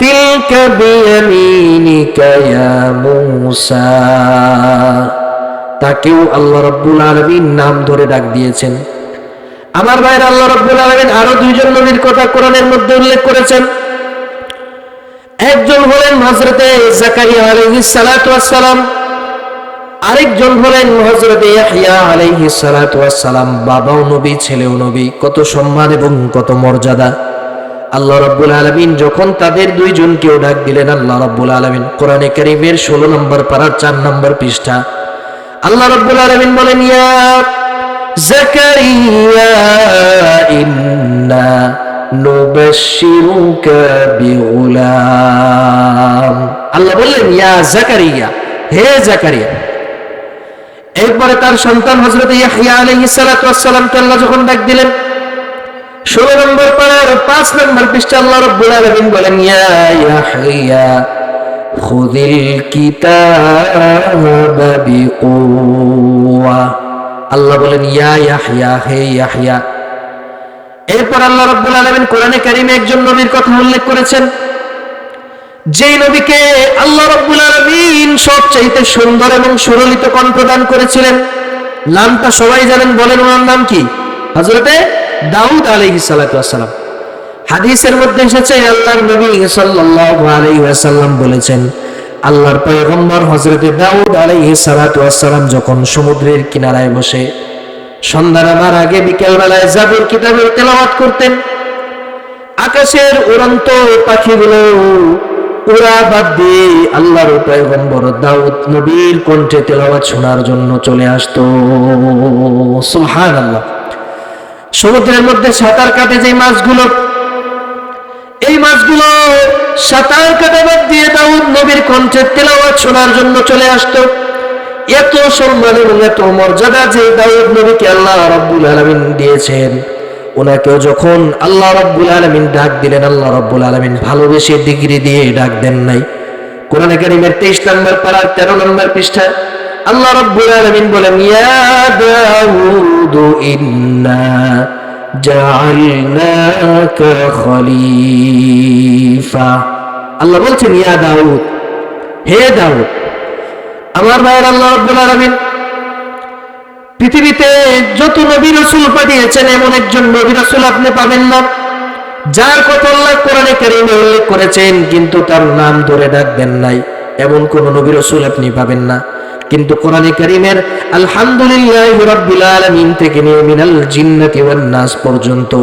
তিলকা বিয়ামিনিকা ইয়া মূসা, তাকেও আল্লাহ রাব্বুল আলামিন নাম ধরে ডাক দিয়েছেন। আমার ভাইরা, আল্লাহ রাব্বুল আলামিন আরো দুইজন নবীর কথা কোরআনের মধ্যে উল্লেখ করেছেন। একজন হলেন হযরতে যাকারিয়া আলাইহিস সালাতু ওয়াস সালাম, আরেকজন হলেন হযরতে ইয়াহইয়া আলাইহিস সালাতু ওয়াস সালাম। বাবাও নবী, ছেলেও নবী, কত সম্মান এবং কত মর্যাদা। আল্লাহ রাব্বুল আলামিন যখন তাদের দুইজনকেও ডাক দিলেন, আল্লাহ রাব্বুল আলামিন কোরআনে কারীমের 16 নম্বর পারার 4 নম্বর পৃষ্ঠা আল্লাহ রাব্বুল আলামিন বলেন, ইয়া যাকারিয়া ইন্না নুবাশশিরুকা বিগুলাম। আল্লাহ বললেন, ইয়া যাকারিয়া, হে যাকারিয়া। এরপরে তার সন্তান হযরত ইয়াহইয়া আলাইহিস সালাতু ওয়াস সালামকে আল্লাহ যখন ডাক দিলেন, 16 নম্বর পারার 5 নম্বর পৃষ্ঠা আল্লাহ রাব্বুল আলামিন বলেন, ইয়া ইয়াহইয়া খুযিল কিতাবা বিকুওয়া। আল্লাহ বলেন, ইয়া ইয়াহইয়া, হে ইয়াহইয়া। এরপর আল্লাহ রাব্বুল আলামিন কোরআনে কারীমে একজন নবীর কথা উল্লেখ করেছেন, যেই নবীকে আল্লাহ রাব্বুল আলামিন সবচেয়ে সুন্দর এবং সুললিত কণ্ঠ দান করেছিলেন। নামটা সবাই জানেন, বলেন ওনার নাম কি? হযরতে দাউদ আলাইহিস সালাতু ওয়াস সালাম। হাদিসের মধ্যে এসেছে, আল্লাহর নবী সাল্লাল্লাহু আলাইহি ওয়াসাল্লাম বলেছেন, আল্লাহর পয়গম্বর হযরতে দাউদ আলাইহিস সালাতু ওয়াস সালাম যখন সমুদ্রের কিনারায় বসে সন্ধ্যা নামার আগে বিকেল বেলায় জাবুর কিতাবের তেলাওয়াত করতেন, আকাশের উড়ন্ত পাখিগুলো উড়া বাদ দিয়ে আল্লাহর পয়গম্বর দাউদ নবীর কণ্ঠে তেলাওয়াত শোনার জন্য চলে আসতো। সুবহানাল্লাহ। সমুদ্রের মধ্যে সাঁতার কাটে যে মাছগুলো, এই মাছগুলো সাঁতার কাটা বাদ দিয়ে দাউদ নবীর কণ্ঠের তেলাওয়াত শোনার জন্য চলে আসতো। এত সম্মান এবং এত মর্যাদা যে দাউদ নবীকে আল্লাহ রাব্বুল আলামিন দিয়েছেন, ওনাকেও যখন আল্লাহ রাব্বুল আলামিন ডাক দিলেন, আল্লাহ রাব্বুল আলামিন ভালোবেসে ডিগ্রি দিয়ে ডাক দেন নাই। কোরআনে কারীমের 23 নম্বর পারা 13 নম্বর পৃষ্ঠা আল্লাহ রাব্বুল আলামিন বলেন, ইয়া দাউদ ইন্না জাআলনাকা খলিফা। আল্লাহ বলছেন, ইয়া দাউদ, হে দাউদ। আমার ভাইয়ের, আল্লাহ রাব্বুল আলামিন পৃথিবীতে যত নবী রাসূল পাঠিয়েছেন, এমন একজন নবী রাসূল আপনি পাবেন না যার কথা আল্লাহ কোরআনে কারীমে উল্লেখ করেছেন কিন্তু তার নাম ধরে ডাকবেন নাই, এমন কোন নবী রাসূল আপনি পাবেন না। কিন্তু কোরআনে কারীমের আলহামদুলিল্লাহি রাব্বিল আলামিন থেকে নিয়ে মিনাল জিন্নাতি ওয়ান নাস পর্যন্ত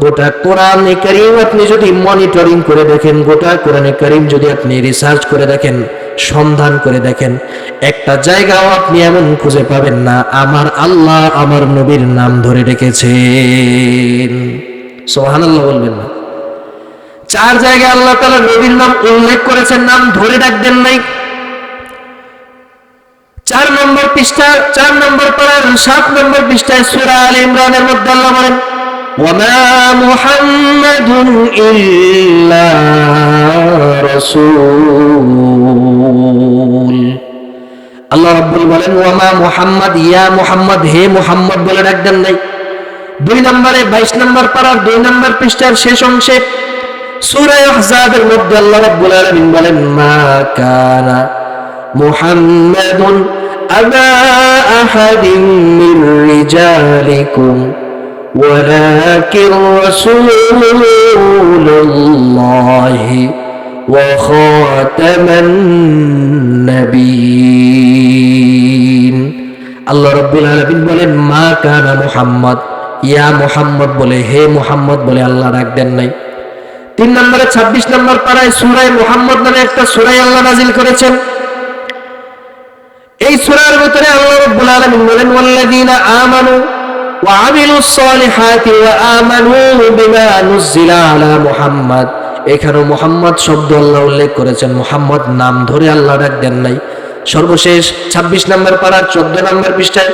গোটা কোরআনে কারীম আপনি যদি মনিটরিং করে দেখেন, গোটা কোরআনে কারীম যদি আপনি রিসার্চ করে দেখেন, সন্ধান করে দেখেন, একটা জায়গাও আপনি এমন খুঁজে পাবেন না আমার আল্লাহ আমার নবীর নাম ধরে রেখেছেন। সুবহানাল্লাহ বলবেন না? 4 জায়গায় আল্লাহ তাআলা নবীর নাম উল্লেখ করেছেন, নাম ধরে ডাকবেন নাই। 4 নম্বর পৃষ্ঠা, 4 নম্বর পারার 7 নম্বর পৃষ্ঠায় সূরা আলে ইমরানের মধ্যে আল্লাহ বলেন, ওয়ামা মুহাম্মাদুন ইল্লা রাসূল। আল্লাহ রাব্বুল বলেন, ওয়ামা মুহাম্মাদ, ইয়া মুহাম্মদ, হে মুহাম্মদ বলে ডাকবেন নাই। 2 নম্বরে 22 নম্বর পারার 2 নম্বর পৃষ্ঠার শেষ অংশে সূরা আহজাবের মধ্যে আল্লাহ রাব্বুল আলামিন বলেন, মা কানা মুহাম্মাদুন আবা আহাদিন মির রিজালিকুম ওয়ালাকিন রাসূলুল্লাহি ওয়া খাতামান নাবিয়্যিন। আল্লাহ রাব্বুল আলামিন বলেন, মা কানা মুহাম্মদ, ইয়া মুহাম্মদ বলে, হে মুহাম্মদ বলে আল্লাহ ডাকবেন নাই। 3 নম্বরে 26 নম্বর পারায় সূরা মুহাম্মদ নামে একটা সূরা আল্লাহ নাযিল করেছেন। এই সূরার ভিতরে আল্লাহ রাব্বুল আলামিন বলেন, ওয়াল্লাযীনা আমানু ওয়া আমিলুস সালিহাতি ওয়া আমানু বিমা নুজিলা আলা মুহাম্মদ। এখানে মুহাম্মদ শব্দ আল্লাহ উল্লেখ করেছেন, মুহাম্মদ নাম ধরে আল্লাহ ডাক দেন নাই। সর্বশেষ 26 নম্বর পারার 14 নম্বর পৃষ্ঠায়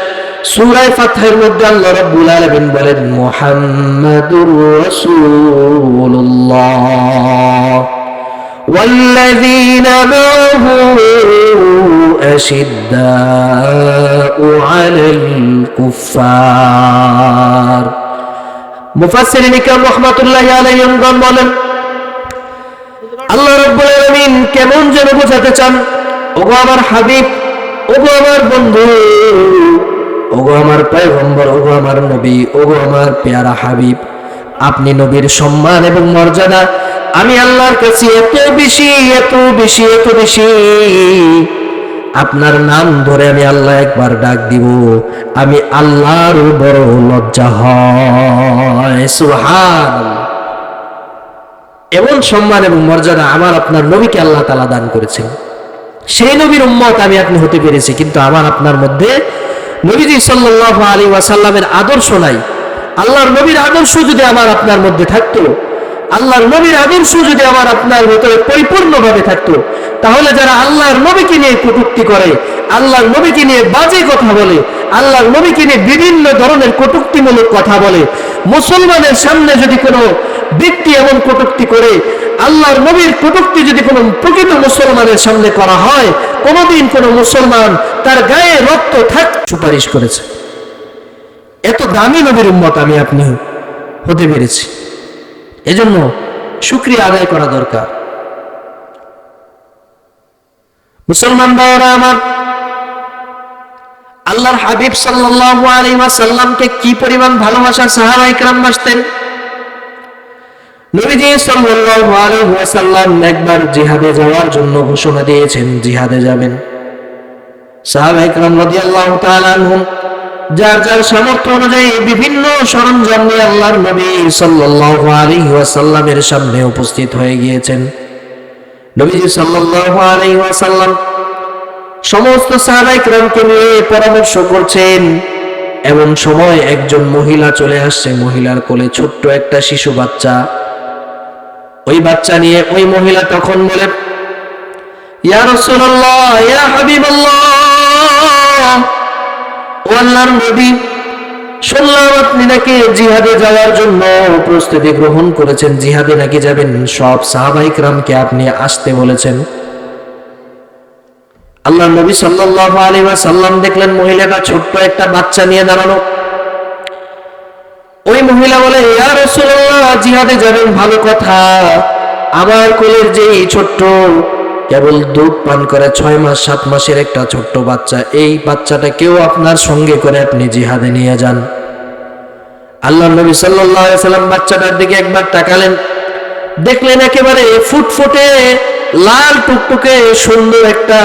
সূরা ফাতহের মধ্যে আল্লাহ রাব্বুল আলামিন বলেন, মুহাম্মাদুর রাসূলুল্লাহ ওয়াল্লাযীনা মা'হু আশিদ্দাউ আলাল কুফফার। মুফাসসিরিন ইকরাম রাহমাতুল্লাহি আলাইহিম বলেন, আল্লাহ রাব্বুল আলামিন কেমন যেন বোঝাতে চান, ওগো আমার হাবিব, ওগো আমার বন্ধু, ওগো আমার পয়গম্বর, ওগো আমার নবী, ওগো আমার পেয়ারা হাবিব, আপনি নবীর সম্মান এবং মর্যাদা আমি আল্লাহর কাছে এত বেশি, এত বেশি, এত বেশি, আপনার নাম ধরে আমি আল্লাহ একবার ডাক দিব, আমি আল্লাহর বড় লজ্জা হয়। সুবহানাল্লাহ। এমন সম্মান এবং মর্যাদা আমার আপনার নবীকে আল্লাহ তাআলা দান করেছেন। সেই নবীর উম্মত আমি আপনি হতে পেরেছি, কিন্তু আমার আপনার মধ্যে নবীজি সাল্লাল্লাহু আলাইহি ওয়াসাল্লামের আদর্শ নাই। আল্লাহর নবীর আদর্শ যদি আমার আপনার মধ্যে থাকতো, আল্লাহর নবীর আদর্শ যদি আমার আপনার ভিতরে পরিপূর্ণভাবে থাকতো, তাহলে যারা আল্লাহর নবীকে নিয়ে কটূক্তি করে, আল্লাহর নবীকে নিয়ে বাজে কথা বলে, আল্লাহর নবীকে নিয়ে বিভিন্ন ধরনের কটূক্তিমূলক কথা বলে, মুসলমানের সামনে যদি কোনো ব্যক্তি এমন কটূক্তি করে, আল্লাহর নবীর কটূক্তি যদি কোনো প্রকৃত মুসলমানের সামনে করা হয়, কোনোদিন কোনো মুসলমান তার গায়ে রক্ত থাক সুপারিশ করেছে। এত দামি নবীর উম্মত আমি আপনি হতে পেরেছি, এজন্য শুকরিয়া আদায় করা দরকার। মুসলমান ভাইরা আমার, আল্লাহর হাবিব সাল্লাল্লাহু আলাইহি ওয়াসাল্লামকে কি পরিমাণ ভালোবাসা সাহাবায়ে কেরাম বাসতেন। নবীজি সাল্লাল্লাহু আলাইহি ওয়াসাল্লাম একবার জিহাদে যাওয়ার জন্য ঘোষণা দিয়েছেন, জিহাদে যাবেন। সাহাবায়ে কেরাম রাদিয়াল্লাহু তাআলা আনহুম যার যার সামর্থ্য অনুযায়ী বিভিন্ন সরঞ্জাম নিয়ে আল্লাহর নবী সাল্লাল্লাহু আলাইহি ওয়াসাল্লামের সামনে উপস্থিত হয়ে গিয়েছেন। নবীজি সাল্লাল্লাহু আলাইহি ওয়াসাল্লাম সমস্ত সাহাবায়ে কেরামকে নিয়ে পরামর্শ করছেন এমন সময় একজন মহিলা চলে আসছে, মহিলার কোলে ছোট্ট একটা শিশু বাচ্চা। ওই বাচ্চা নিয়ে ওই মহিলা তখন বলে, ইয়া রাসূলুল্লাহ, ইয়া হাবিবাল্লাহ, ও আল্লাহর নবী, শুনলাম আপনি নাকি জিহাদে যাওয়ার জন্য প্রস্তুতি গ্রহণ করেছেন, জিহাদে নাকি যাবেন, সব সাহাবায়ে কিরামকে আপনি আসতে বলেছেন। আল্লাহর নবী সাল্লাল্লাহু আলাইহি ওয়াসাল্লাম দেখলেন মহিলাটা ছোট্ট একটা বাচ্চা নিয়ে দাঁড়ানো। ওই মহিলা বলে, ইয়া রাসূলুল্লাহ, জিহাদে যাবেন ভালো কথা, আমার কোলের যে ছোট্ট কেবল দুধ পান করে 6 মাস 7 মাসের একটা ছোট্ট বাচ্চা, এই বাচ্চাটাকেও আপনার সঙ্গে করে আপনি জিহাদে নিয়ে যান। আল্লাহর নবী সাল্লাল্লাহু আলাইহি ওয়াসাল্লাম বাচ্চাটার দিকে একবার তাকালেন, দেখলেন একেবারে ফুটফুটে লাল টুকটুকে সুন্দর একটা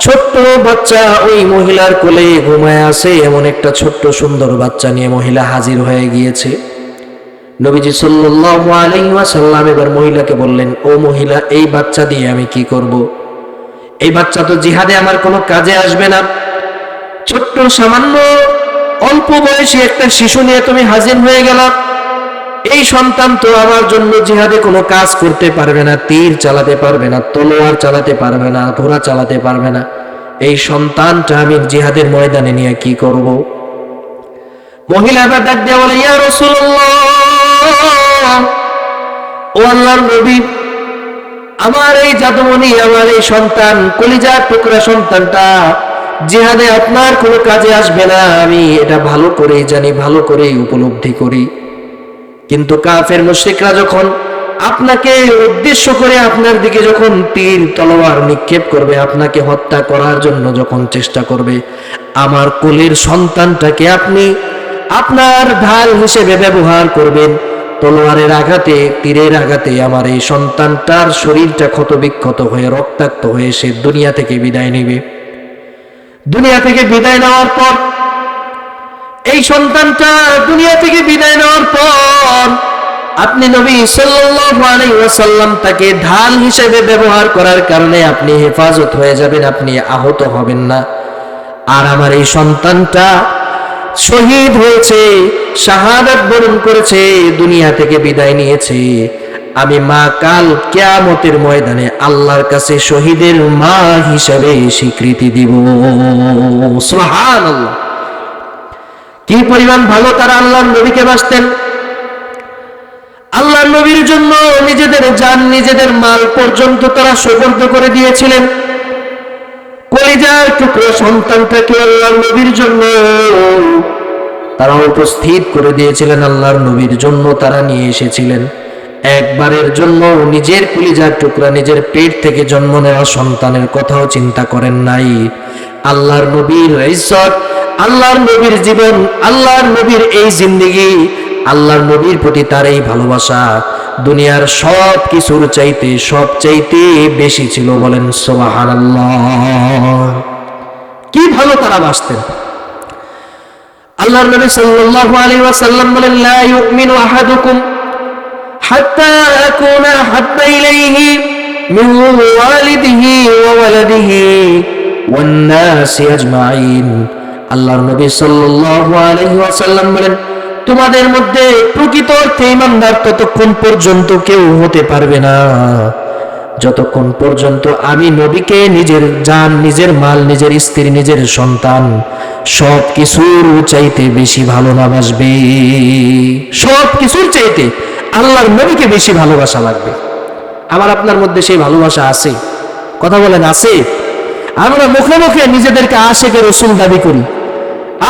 ছোট্ট বাচ্চা ওই মহিলার কোলে ঘুমায় আছে। এমন একটা ছোট্ট সুন্দর বাচ্চা নিয়ে মহিলা হাজির হয়ে গিয়েছে। নবীজি সাল্লাল্লাহু আলাইহি ওয়াসাল্লাম এবার মহিলাকে বললেন, ও মহিলা, এই বাচ্চা দিয়ে আমি কি করব? এই বাচ্চা তো জিহাদে আমার কোনো কাজে আসবে না। ছোট্ট সামান্য অল্প বয়সী একটা শিশু নিয়ে তুমি হাজির হয়ে গেলা। এই সন্তান তো আমার জন্য জিহাদে কোনো কাজ করতে পারবে না, তীর চালাতে পারবে না, তলোয়ার চালাতে পারবে না, ঘোড়া চালাতে পারবে না। এই সন্তানটা আমি জিহাদের ময়দানে নিয়ে কি করব? মহিলা আবার ডাক দিয়ে বলে, ইয়া রাসূলুল্লাহ, ও আল্লাহর নবী, আমার এই জাদুমণি, আমার এই সন্তান, কলিজার টুকরা সন্তানটা জিহাদে আপনার কোনো কাজে আসবে না, আমি এটা ভালো করেই জানি, ভালো করেই উপলব্ধি করি। কিন্তু কাফের মুশরিকরা যখন আপনাকে উদ্দেশ্য করে আপনার দিকে যখন তীর তলোয়ার নিক্ষেপ করবে, আপনাকে হত্যা করার জন্য যখন চেষ্টা করবে, আমার কোলের সন্তানটাকে আপনি আপনার ঢাল হিসেবে ব্যবহার করবেন। তলোয়ারের আঘাতে, তীরের আঘাতে আমার এই সন্তানটার শরীরটা ক্ষতবিক্ষত হয়ে রক্তাক্ত হয়ে সে দুনিয়া থেকে বিদায় নেবে। দুনিয়া থেকে বিদায় নেওয়ার পর, এই সন্তানটা দুনিয়া থেকে বিদায় নেওয়ার পর আপনি নবী সাল্লাল্লাহু আলাইহি ওয়াসাল্লাম তাকে ঢাল হিসেবে ব্যবহার করার কারণে আপনি হেফাজত হয়ে যাবেন, আপনি আহত হবেন না। আর আমার এই সন্তানটা শহীদ হয়েছে, শাহাদাত বরণ করেছে, দুনিয়া থেকে বিদায় নিয়েছে। আমি মা কাল কিয়ামতের ময়দানে আল্লাহর কাছে শহীদের মা হিসেবে স্বীকৃতি দিব। সুবহানাল্লাহ! কি পরিমাণ ভালো তারা আল্লাহর নবীকে বাসতেন। আল্লাহর নবীর জন্য নিজেদের জান, নিজেদের মাল পর্যন্ত তারা সুপর্দ করে দিয়েছিলেন। কলিজার টুকরো সন্তানটাকে আল্লাহর নবীর জন্য তারা উপস্থিত করে দিয়েছিলেন, আল্লাহর নবীর জন্য তারা নিয়ে এসেছিলেন। একবারের জন্য নিজের কলিজার টুকরা, নিজের পেট থেকে জন্ম নেওয়া সন্তানের কথাও চিন্তা করেন নাই। আল্লাহর নবীর ইজ্জত, আল্লাহর নবীর জীবন, আল্লাহর নবীর এই জিন্দেগি, আল্লাহর নবীর প্রতি তার এই ভালোবাসা দুনিয়ার সব কিছুর চাইতে সবচাইতে বেশি ছিল। বলেন সুবহানাল্লাহ! কি ভালো তারা বাসতেন। আল্লাহর নবী সাল্লাল্লাহু আলাইহি ওয়াসাল্লাম বলেন, লা ইউমিনু আহাদুকুম হাত্তা আকুনা হাব্বা ইলাইহি মিন ওয়ালিদিহি ওয়া ওয়ালাদিহি ওয়ান নাসি আজমাইন। আল্লাহর নবী সাল্লাল্লাহু আলাইহি ওয়াসাল্লাম বলেন, তোমাদের মধ্যে প্রকৃত অর্থে ঈমানদার ততক্ষণ পর্যন্ত কেউ হতে পারবে না যতক্ষণ পর্যন্ত আমি নবীকে নিজের জান, নিজের মাল, নিজের স্ত্রী, নিজের সন্তান সব কিছুর চাইতে বেশি ভালো না বাসবে। সব কিছুর চাইতে আল্লাহর নবীকে বেশি ভালোবাসা লাগবে। আমার আপনার মধ্যে সেই ভালোবাসা আছে? কথা বলেন, আছে? আমরা মুখে মুখে নিজেদেরকে আশেকে রসুল দাবি করি,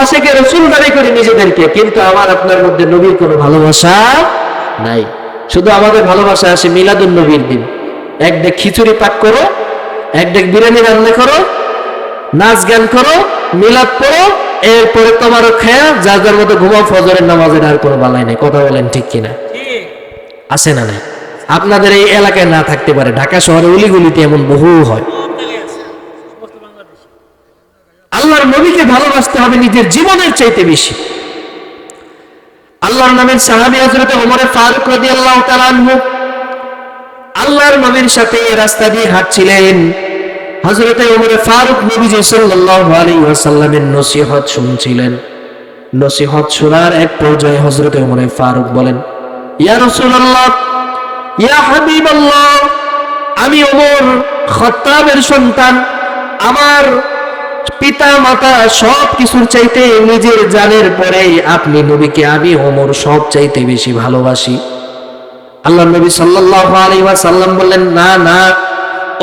আশেকে রসুল দাবি করি নিজেদেরকে, কিন্তু আমার আপনার মধ্যে নবীর কোনো ভালোবাসা নাই। শুধু আমাদের ভালোবাসা আসে মিলাদুন নবীর দিন। এক ডেক খিচুড়ি পাক করো, এক ডেক বিরিয়ানি রান্না করো, নাচ গান করো, মিলাদ পড়ো, এরপরে তোমারও খেয়া যার যার মতো ঘুমাও, ফজরের নামাজের আর কোনো বালাই নেই। কথা বলেন ঠিক কিনা? আছে না নাই? আপনাদের এই এলাকায় না থাকতে পারে, ঢাকা শহরে উলিগুলিতে এমন বহু হয়। আল্লাহর নবীকে ভালোবাসতে হবে নিজের জীবনের চাইতে বেশি। আল্লাহর নামের সাহাবী হযরত ওমর ফারুক রাদিয়াল্লাহু তাআলা আনহু আল্লাহর নবীর সাথে রাস্তা দিয়ে হাঁটছিলেন। হযরত ওমর ফারুক নবীজি সাল্লাল্লাহু আলাইহি ওয়াসাল্লামের নসিহত শুনছিলেন। নসিহত শোনার এক পর্যায়ে হযরত ওমর ফারুক বলেন, ইয়া রাসূলুল্লাহ, ইয়া হাবিবাল্লাহ, আমি ওমর খাত্তাবের সন্তান, আমার পিতা মাতা সব কিছুর চাইতে নিজের জানের পরে আপনি নবীকে আমি ওমর সব চাইতে বেশি ভালোবাসি। আল্লাহ নবী সাল্লাল্লাহু আলাইহি ওয়াসাল্লাম বললেন, না না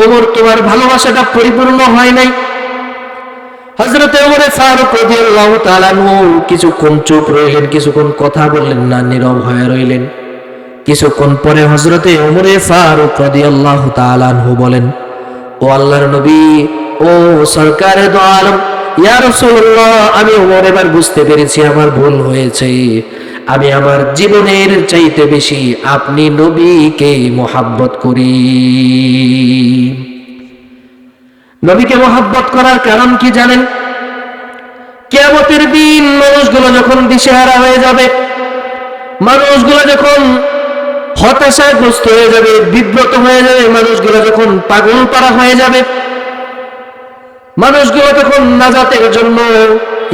ওমর, তোমার ভালোবাসাটা পরিপূর্ণ হয় নাই। হযরত ওমর ফারুক রাদিয়াল্লাহু তাআলা আনহু কিছুক্ষণ চুপ রইলেন, কিছুক্ষণ কথা বললেন না, নীরব হয়ে রইলেন। কিছুক্ষণ পরে হযরত ওমর ফারুক রাদিয়াল্লাহু তাআলা আনহু বলেন, ও আল্লাহর নবী, ও সরকারে দো আলম, ইয়া রাসূলুল্লাহ, আমি ওমর এবার বুঝতে পেরেছি আমার ভুল হয়েছে। আমি আমার জীবনের চাইতে বেশি আপনি নবীকে মহব্বত করি। নবীকে মহব্বত করার কারণ কি জানেন? কিয়ামতের দিন মানুষগুলো যখন দিশেহারা হয়ে যাবে, মানুষগুলো যখন হতাশাগ্রস্ত হয়ে যাবে, বিব্রত হয়ে যাবে, মানুষগুলো যখন পাগল পারা হয়ে যাবে, মানুষগুলো তখন নাজাতের জন্য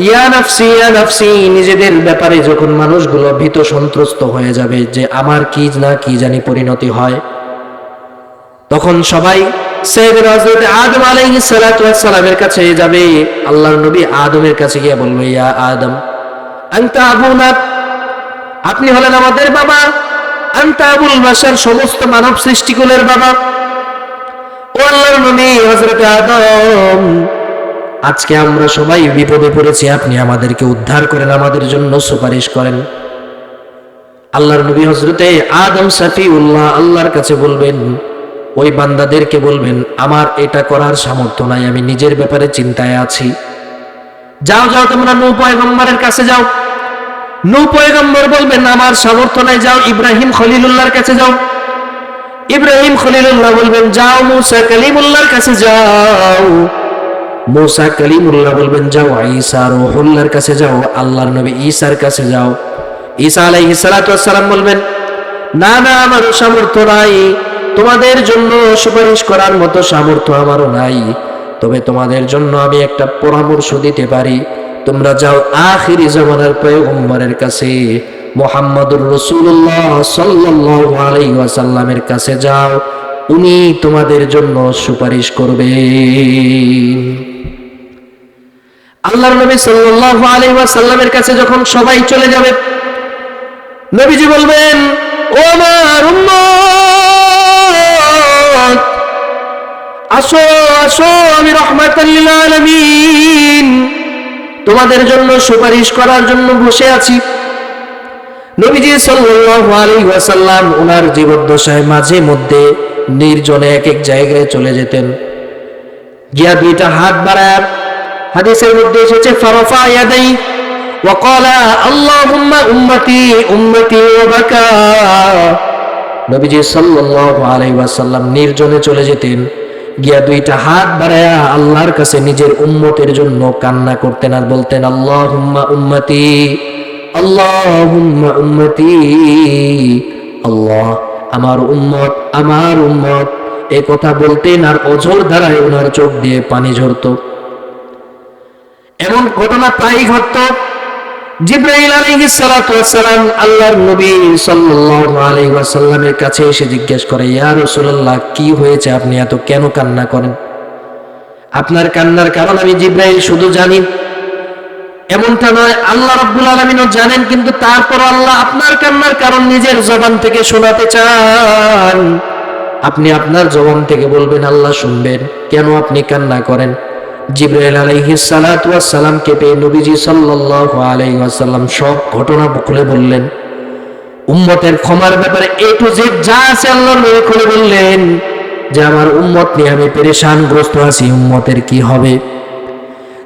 ইয়া নাফসি ইয়া নাফসি নিজেদের ব্যাপারে যখন মানুষগুলো ভীত সন্ত্রস্ত হয়ে যাবে যে আমার কি না কি জানি পরিণতি হয়, তখন সবাই সাইয়েদনা হযরত আদম আলাইহিস সালাতু ওয়াস সালামের কাছে যাবে। আল্লাহর নবী আদমের কাছে গিয়ে বলবে, ইয়া আদম আনতা আবুনা, আপনি হলেন আমাদের বাবা, আনতা আবুল বাশার, সমস্ত মানব সৃষ্টিকুলের বাবা। ও আল্লাহর নবী হযরত আদম, আজকে আমরা সবাই বিপদে পড়েছি, আপনি আমাদেরকে উদ্ধার করেন, আমাদের জন্য সুপারিশ করেন। আল্লাহর নবী হযরতে আদম সাফিউল্লাহ আল্লাহর কাছে বলবেন, ওই বান্দাদেরকে বলবেন, আমার এটা করার সামর্থ্য নাই, আমি নিজের ব্যাপারে চিন্তায় আছি। যাও যাও তোমরা নূহ পয়গম্বরের কাছে যাও। নূহ পয়গম্বর বলবেন, আমার সামর্থ্য নাই, যাও ইব্রাহিম খলিলুল্লাহর কাছে যাও। ইব্রাহিম খলিলুল্লাহ বলবেন, যাও মুসা কালিমুল্লাহর কাছে যাও। মুসা কালিমুল্লাহ বলবেন, যাও ঈসা রূহুল্লাহর কাছে যাও, আল্লাহর নবী ঈসার কাছে যাও। ঈসা আলাইহিস সালাতু ওয়াস সালাম বলবেন, না না, আমার সামর্থ্য নাই, তোমাদের জন্য সুপারিশ করার মতো সামর্থ্য আমারও নাই, তবে তোমাদের জন্য আমি একটা পরামর্শ দিতে পারি। তোমরা যাও আখিরি জামানার পয়গম্বরের কাছে, মুহাম্মদুর রাসূলুল্লাহ সাল্লাল্লাহু আলাইহি ওয়াসাল্লামের কাছে যাও, উনি তোমাদের জন্য সুপারিশ করবেন। আল্লাহর নবী সাল্লাল্লাহু আলাইহি ওয়াসাল্লামের কাছে যখন সবাই চলে যাবে, নবীজি বলবেন, ও আমার উম্মত, আসো আসো, আমি রাহমাতাল লিল আলামিন, তোমাদের জন্য সুপারিশ করার জন্য বসে আছি। নবীজি সাল্লাল্লাহু আলাইহি ওয়াসাল্লাম ওনার জীবদ্দশায় মাঝে মধ্যে নির্জনে এক এক জায়গায় চলে যেতেন, গিয়া দুইটা হাত বাড়ায়, হাদিসের মধ্যে এসেছে ফারাফা ইয়াদাই ওয়া ক্বালা আল্লাহুম্মা উম্মতি উম্মতি ওয়া বাকা। নবীজি সাল্লাল্লাহু আলাইহি ওয়াসাল্লাম নির্জনে চলে যেতেন, গিয়া দুইটা হাত বাড়ায়া আল্লাহর কাছে নিজের উম্মতের জন্য কান্না করতেন আর বলতেন, আল্লাহুম্মা উম্মতি, আল্লাহুম্মা উম্মতি, আল্লাহ আমার উম্মত, আমার উম্মত। এই কথা বলতেন আর অঝোর ধারায় ওনার চোখ দিয়ে পানি ঝরত। এমন ঘটনা প্রায়ই ঘটত। জিবরাইল আলাইহিস সালাতু ওয়াস সালাম আল্লাহর নবী সাল্লাল্লাহু আলাইহি ওয়াসাল্লামের কাছে এসে জিজ্ঞেস করে, ইয়া রাসূলুল্লাহ, কি হয়েছে, আপনি এত কেন কান্না করেন? আপনার কান্নার কারণ আমি জিবরাইল শুধু জানি এমনটা নয়, আল্লাহ রাব্বুল আলামিনও জানেন, কিন্তু তারপর আল্লাহ আপনার কান্নার কারণ নিজের জবান থেকে শোনাতে চান। আপনি আপনার জবান থেকে বলবেন, আল্লাহ শুনবেন কেন আপনি কান্না করেন। জিবরাইল আলাইহিস সালাতু ওয়াস সালামকে পেয়ে নবীজি সাল্লাল্লাহু আলাইহি ওয়াসাল্লাম সব ঘটনা খুলে বললেন। উম্মতের ক্ষমার ব্যাপারে এ টু জেড যা আছে আল্লাহর নবী খুলে বললেন, যে আমার উম্মত নিয়ে আমি পেরেশানগ্রস্ত আছি, উম্মতের কি হবে।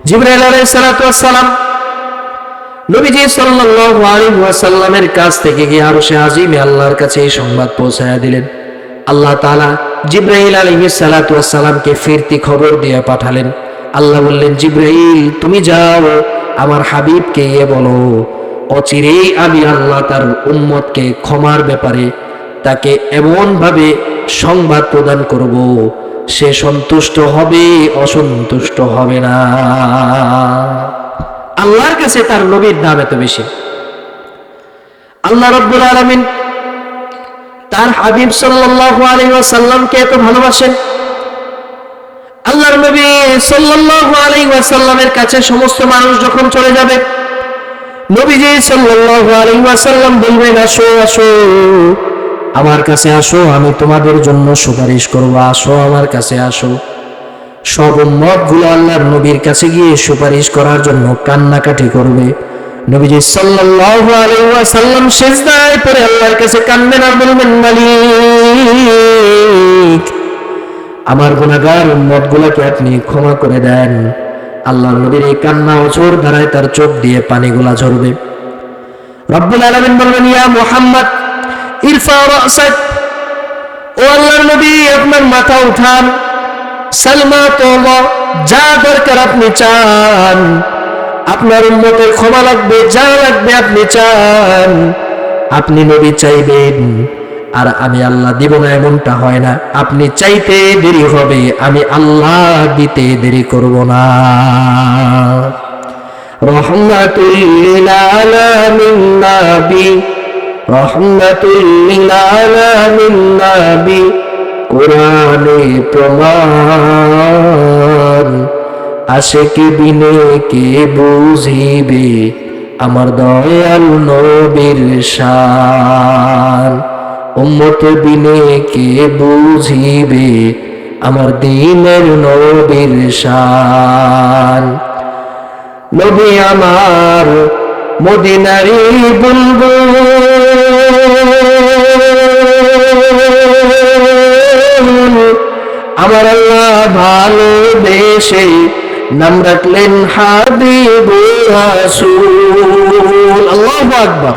জিবরাইল আলাইহিস সালাতু ওয়াস সালাম নবীজি সাল্লাল্লাহু আলাইহি ওয়াসাল্লামের কাছ থেকে গিয়ে আরশে আজিমে আল্লাহর কাছে এই সংবাদ পৌঁছায়া দিলেন। আল্লাহ তাআলা জিবরাইল আলাইহিস সালাতু ওয়াস সালামকে ফিরতি খবর দিয়ে পাঠালেন। আল্লাহ বললেন, জিবরাইল তুমি যাও, আমার হাবিবকে গিয়ে বলো, অচিরেই আমি আল্লাহ তার উম্মতকে ক্ষমার ব্যাপারে তাকে এমন ভাবে সংবাদ প্রদান করব, সে সন্তুষ্ট হবে, অসন্তুষ্ট হবে না। আল্লাহর কাছে তার নবীর দাম এত বেশি। আল্লাহ রাব্বুল আলামিন তার হাবিব সাল্লাল্লাহু আলাইহি ওয়াসাল্লামকে এত ভালোবাসেন। আল্লাহর নবী সাল্লাল্লাহু আলাইহি ওয়াসাল্লামের কাছে সমস্ত মানুষ যখন চলে যাবে, নবীজি সাল্লাল্লাহু আলাইহি ওয়াসাল্লাম বলবেন, আসো আসো আমার কাছে আসো, আমি তোমাদের জন্য সুপারিশ করব, আসো আমার কাছে আসো। সব উম্মতগুলো আল্লাহর নবীর কাছে গিয়ে সুপারিশ করার জন্য কান্নাকাটি করবে। নবীজি সাল্লাল্লাহু আলাইহি ওয়াসাল্লাম সিজদায় পড়ে আল্লাহর কাছে কাঁদবেন আর বলবেন, মালিক আমার গুনাহগার উম্মতগুলোকে আপনি ক্ষমা করে দেন। আল্লাহর নবীর এই কান্না অঝোর ধারায় তার চোখ দিয়ে পানিগুলা ঝরবে। রব্বুল আলামিন বলবেন, ইয়া মুহাম্মদ ইরফা রাসাক, ও আল্লাহর নবী আপনার মাথা উঠান, সালমা তোবা, যা দরকার আপনি চান, আপনার উম্মতের ক্ষমা লাগবে, যা লাগবে আপনি চান। আপনি নবী চাইবেন আর আমি আল্লাহ দিব না, এমনটা হয় না। আপনি চাইতে দেরি হবে, আমি আল্লাহ দিতে দেরি করব না। রহমাতুল লিল আলামিন নবী, রহমাতুল লিল আলামিন নবী, কোরআনে প্রমাণ, আশিক বিনে কে বুঝিবে আমার দয়াল নবীর শান। উম্মত বিনে কে বুঝিবে আমার দ্বীনের নবীর শান। নবী আমার মদিনারি বুলবুল, আমার আল্লাহ ভালোবেসে নাম রাখলেন হাবিবুর রাসূল। আল্লাহু আকবার।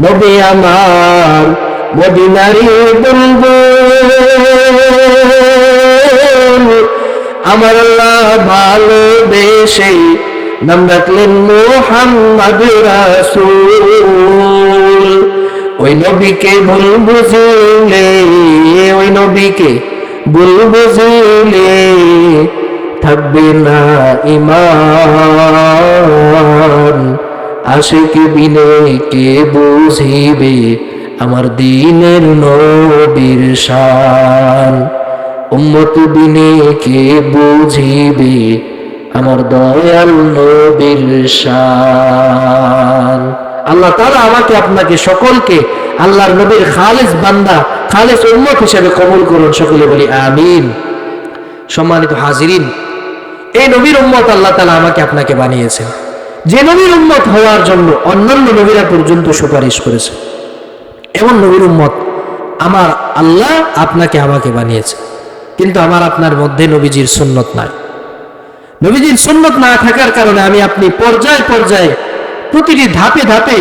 নবী আমার মদিনারি বুলবুল, আমার আল্লাহ ভালোবেসে নাম রাখলেন মুহাম্মদ রাসূল। ওই নবীকে ভুল বুঝিলে, ওই নবীকে ভুল বুঝিলে থাকবে না ঈমান। আশিক বিনে কে বুঝিবে আমার দ্বীনের নবীর শান। উম্মত বিনে কে বুঝিবে আমার দয়াল নবীর শান। আল্লাহ তাআলা আমাকে আপনাকে সকলকে আল্লাহর নবীর খালিস বান্দা, খালিস উম্মত হিসেবে কবুল করুন। সকলে বলি আমিন। সম্মানিত হাজিরিন, এই নবীর উম্মত আল্লাহ তাআলা আমাকে আপনাকে বানিয়েছেন, যে নবীর উম্মত হওয়ার জন্য অন্যান্য নবীরা পর্যন্ত সুপারিশ করেছে। এমন নবীর উম্মত আমার আল্লাহ আপনাকে আমাকে বানিয়েছে। কিন্তু আমার আপনার মধ্যে নবীজির সুন্নত নাই। নবীজির সুন্নত না থাকার কারণে আমি আপনি পর্যায়ে পর্যায়ে প্রতিটি ধাপে ধাপে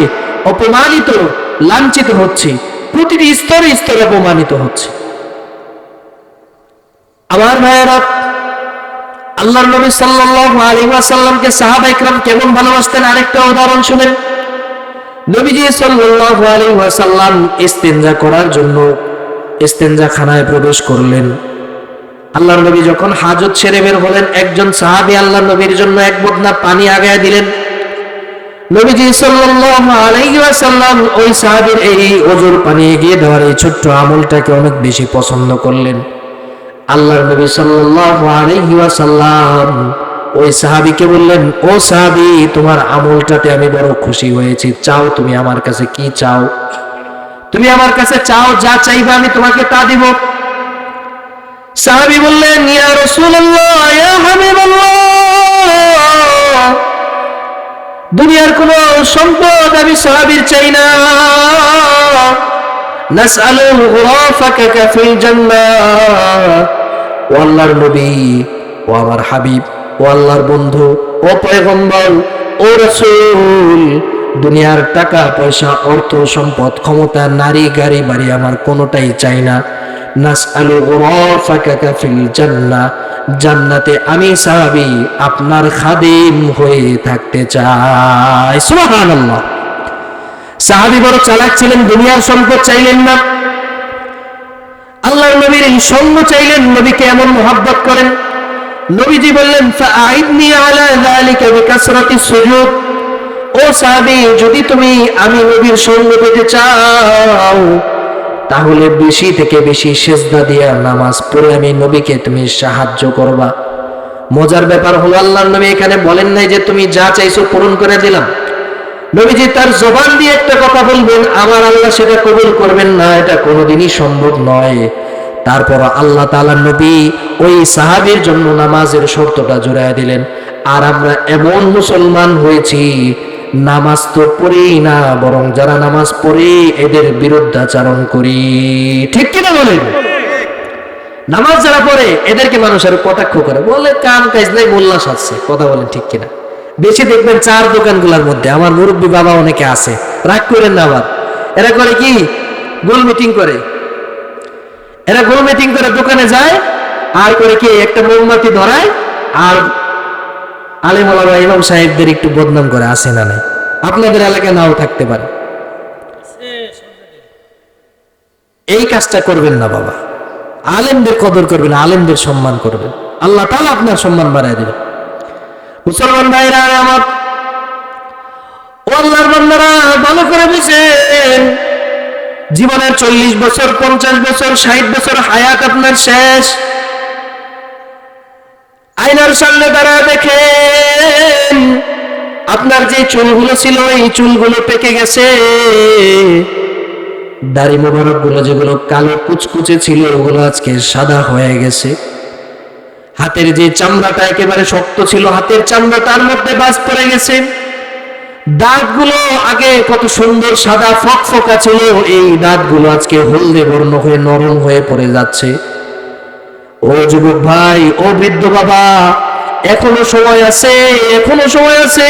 অপমানিত, লাঞ্ছিত হচ্ছি, প্রতিটি স্তরে স্তরে অপমানিত হচ্ছে। আমার ভাইয়েরা, আল্লাহর নবী সাল্লাল্লাহু আলাইহি ওয়াসাল্লামকে সাহাবায়ে কেরাম কেমন ভালোবাসতেন আরেকটা উদাহরণ শুনেন। নবীজি সাল্লাল্লাহু আলাইহি ওয়াসাল্লাম ইস্তেনজা করার জন্য ইস্তেনজাখানায় প্রবেশ করলেন। আল্লাহর নবী যখন হাজত সেরে বের হলেন, একজন সাহাবী আল্লাহর নবীর জন্য এক বদনা পানি আগায় দিলেন। নবীজি সাল্লাল্লাহু আলাইহি ওয়াসাল্লাম ওই সাহাবীর এই ওজুর পানি এগিয়ে দেওয়ার এই ছোট্ট আমলটাকে অনেক বেশি পছন্দ করলেন। আল্লাহর নবী সাল্লাল্লাহু আলাইহি ওয়াসাল্লাম ওই সাহাবীকে বললেন, ও সাহাবী, তোমার আমলটাতে আমি বড় খুশি হয়েছি, চাও তুমি আমার কাছে কি চাও? তুমি আমার কাছে চাও, যা চাইবে আমি তোমাকে তা দিব। সাহাবী বললেন, ইয়া রাসূলুল্লাহ, ইয়া হাবিবাল্লাহ, দুনিয়ার কোন সম্পদ আমি সাহাবীর চাই না। নাসআলুল গুরাফাকা ফিল জান্নাহ। ও আল্লাহর নবী, ও আমার হাবিব, ও আল্লাহর বন্ধু, ও পয়গম্বর, ও রাসূল, দুনিয়ার টাকা পয়সা, অর্থ সম্পদ, ক্ষমতা, নারী, গাড়ি, বাড়ি আমার কোনোটাই চাই না। নাসআলু গুরাফাকা ফিল জান্নাহ, জান্নাতে আমি সাহাবী আপনার খাদিম হয়ে থাকতে চাই। সুবহানাল্লাহ। সাহাবী বড় চালাক ছিলেন, দুনিয়ার সম্পদ চাইলেন না, আল্লাহর নবীর এই সঙ্গ চাইলেন। নবীকে এমন মহব্বত করেন, নবীজি বললেন ফাআইদনি আলা যালিকা বিকাসরাতিস সুজুদ। ও সাহাবী, যদি তুমি আমি নবীর সঙ্গ পেতে চাও তাহলে বেশি থেকে বেশি সিজদা দিয়া নামাজ পড়ে আমি নবীকে তুমি সাহায্য করবা। মজার ব্যাপার হলো আল্লাহর নবী এখানে বলেন নাই যে তুমি যা চাইছো পূরণ করে দিলাম। নবীজি তার জবান দিয়ে একটা কথা বলবেন, আমার আল্লাহ সেটা কবুল করবেন না, এটা কোনোদিনই সম্ভব নয়। তারপর আল্লাহ তাআলা নবী ওই সাহাবীর জন্য নামাজের শর্তটা জোড়ায় দিলেন। আর আমরা এমন মুসলমান হয়েছি, নামাজ তো পড়েই না, বরং যারা নামাজ পড়ে এদের বিরুদ্ধাচরণ করি। ঠিক কিনা বলেন? নামাজ যারা পড়ে এদেরকে মানুষ আর কটাক্ষ করে, বলে কান কাজ নাই, মোল্লা সাজছে। কথা বলেন ঠিক কিনা? বেশি দেখবেন চার দোকানগুলোর মধ্যে আমার মুরব্বী বাবা অনেকে আছে, রাগ করেন না। আবার এরা করে কি, গোল মিটিং করে। এরা গোল মিটিং করে দোকানে যায় আর করে কি একটা মোমবাতি ধরায় আর আলেম ওলামা ইমাম সাহেবদের একটু বদনাম করে। আসে না নাই? আপনাদের এলাকায় নাও থাকতে পারে। এই কাজটা করবেন না বাবা। আলেমদের কদর করবেন, আলেমদের সম্মান করবেন, আল্লাহ তাআলা আপনার সম্মান বাড়ায় দেবেন। মুসলমান ভাইরা আমার, ও আল্লাহর বান্দারা, ভালো করে বুঝেন, জীবনের 40 বছর, 50 বছর, 60 বছর হায়াত আপনার শেষ। আয়নার সামনে দাঁড়ায় দেখেন আপনার যে চুলগুলো ছিল এই চুলগুলো পেকে গেছে। দাড়ি মোবারক গুলো যেগুলো কালো কুচকুচে ছিল ওগুলো আজকে সাদা হয়ে গেছে। হাতের যে চামড়াটা একেবারে শক্ত ছিল, হাতের চামড়াটার মধ্যে বাজ পড়ে গেছে। দাঁতগুলো আগে কত সুন্দর সাদা ফকফকা ছিল, এই দাঁতগুলো আজকে হলদে বর্ণ হয়ে নরম হয়ে পড়ে যাচ্ছে। ও যুবক ভাই, ও বৃদ্ধ বাবা, এখনো সময় আছে, এখনো সময় আছে।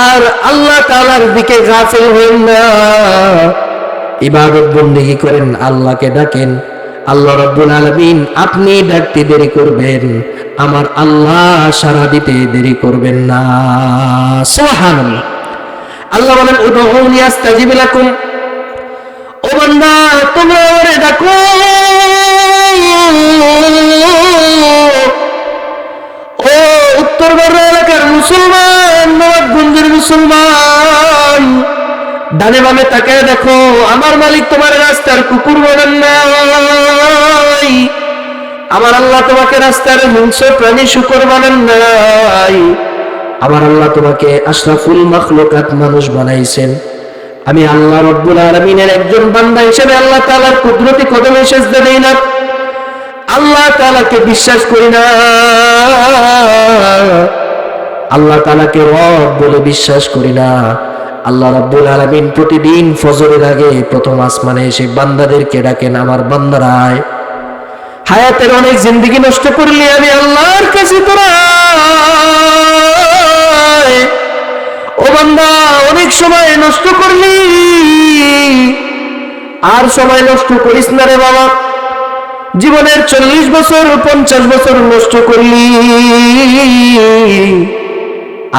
আর আল্লাহ তাআলার দিকে গাফিল হবেন না, ইবাদত বন্দেগী করেন, আল্লাহকে ডাকেন। আল্লাহ রাব্বুল আলামিন আপনি ডাকতে দেরি করবেন, আমার আল্লাহ সাড়া দিতে দেরি করবেন না। সুবহানাল্লাহ। আল্লাহ বলেন উদউনি আস্তাজিব লাকুম। ও বান্দা, তোমরা আমারে ডাকো, ও উত্তরবঙ্গ এলাকার মুসলমান, নবাবগঞ্জের মুসলমান, ডানে বামে তাকায় দেখো, আমার মালিক তোমার রাস্তার কুকুর বানান নাই, আমার আল্লাহ তোমাকে রাস্তার হিংস্র প্রাণী শূকর বানান নাই, আমার আল্লাহ তোমাকে আশরাফুল মাখলুকাত মানুষ বানাইছেন। আমি আল্লাহ রাব্বুল আলামিনের একজন বান্দা হিসেবে আল্লাহ তাআলার কুদরতি কদমে সিজদা দেই না, আল্লাহ তাআলাকে বিশ্বাস করি না, আল্লাহ তাআলাকে রব বলে বিশ্বাস করি না। আল্লাহ রাব্বুল আলামিন প্রতিদিন ফজরের আগে প্রথম আসমানে এসে বান্দাদেরকে ডাকেন, আমার বান্দারা আয়। হায়াতের অনেক জিন্দেগি নষ্ট করলি, আমি আল্লাহর কাছে তোরা আয়। ও বান্দা, অনেক সময় নষ্ট করলি, আর সময় নষ্ট করিস না রে বাবা। জীবনের 40 বছর 50 বছর নষ্ট করলি,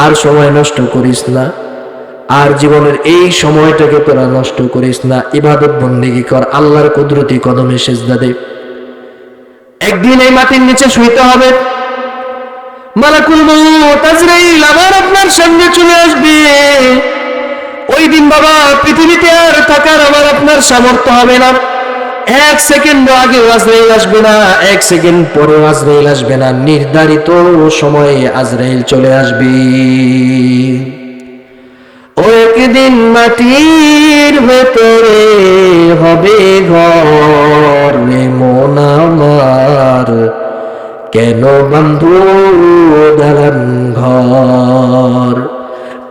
আর সময় নষ্ট করিস না। আর জীবনের এই সময়টাকে তোরা নষ্ট করিস না, ইবাদত বন্দেগী কর, আল্লাহর কুদরতি কদমে সিজদা দে। একদিন এই মাটির নিচে শুইতে হবে, মালাকুল মউত আজরাইল আমার আপনার সামনে চলে আসবে। ওই দিন বাবা পৃথিবীতে আর থাকার আমার আপনার সামর্থ্য হবে না। 1 সেকেন্ড আগে আজরাইল আসবে না, 1 সেকেন্ড পরে আজরাইল আসবে না, নির্ধারিত সময়ে আজরাইল চলে আসবে। ও একদিন মাটির ভেতরে হবে ঘর, রে মন আমার কেন বন্ধু দালান ঘর।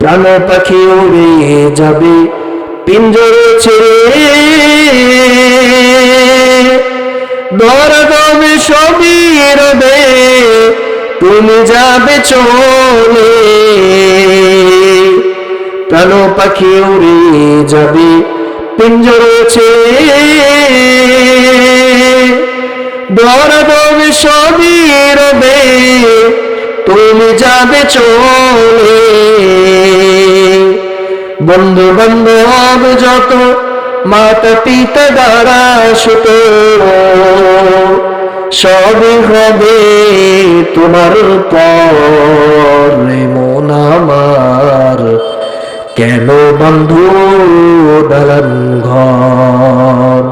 প্রাণ পাখি উড়ে যাবে পিঞ্জরে ছেড়ে, ধরা দেবে সবই রবে, তুমি যাবে চলে। প্রাণ পাখি উড়ে যাবে পিঞ্জরে ছেড়ে, ধরা দেবে সবই রবে, তুমি যাবে চলে। বন্ধু বান্ধব যত, মাতা পিতা দ্বারা সুত, সবই হবে তোমার পর রে মন আমার, কেন বন্ধু দালান ঘর।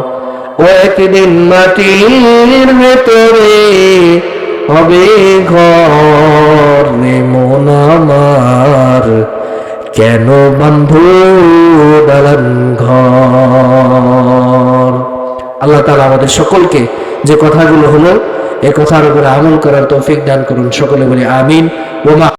ও একদিন মাটির ভেতরে হবে ঘর রে মন আমার, কেন বন্ধু দালান ঘর। আল্লাহ তাআলা আমাদের সকলকে যে কথাগুলো হলো এ কথার উপরে আমল করার তৌফিক দান করুন। সকলে বলি আমিন। ওমা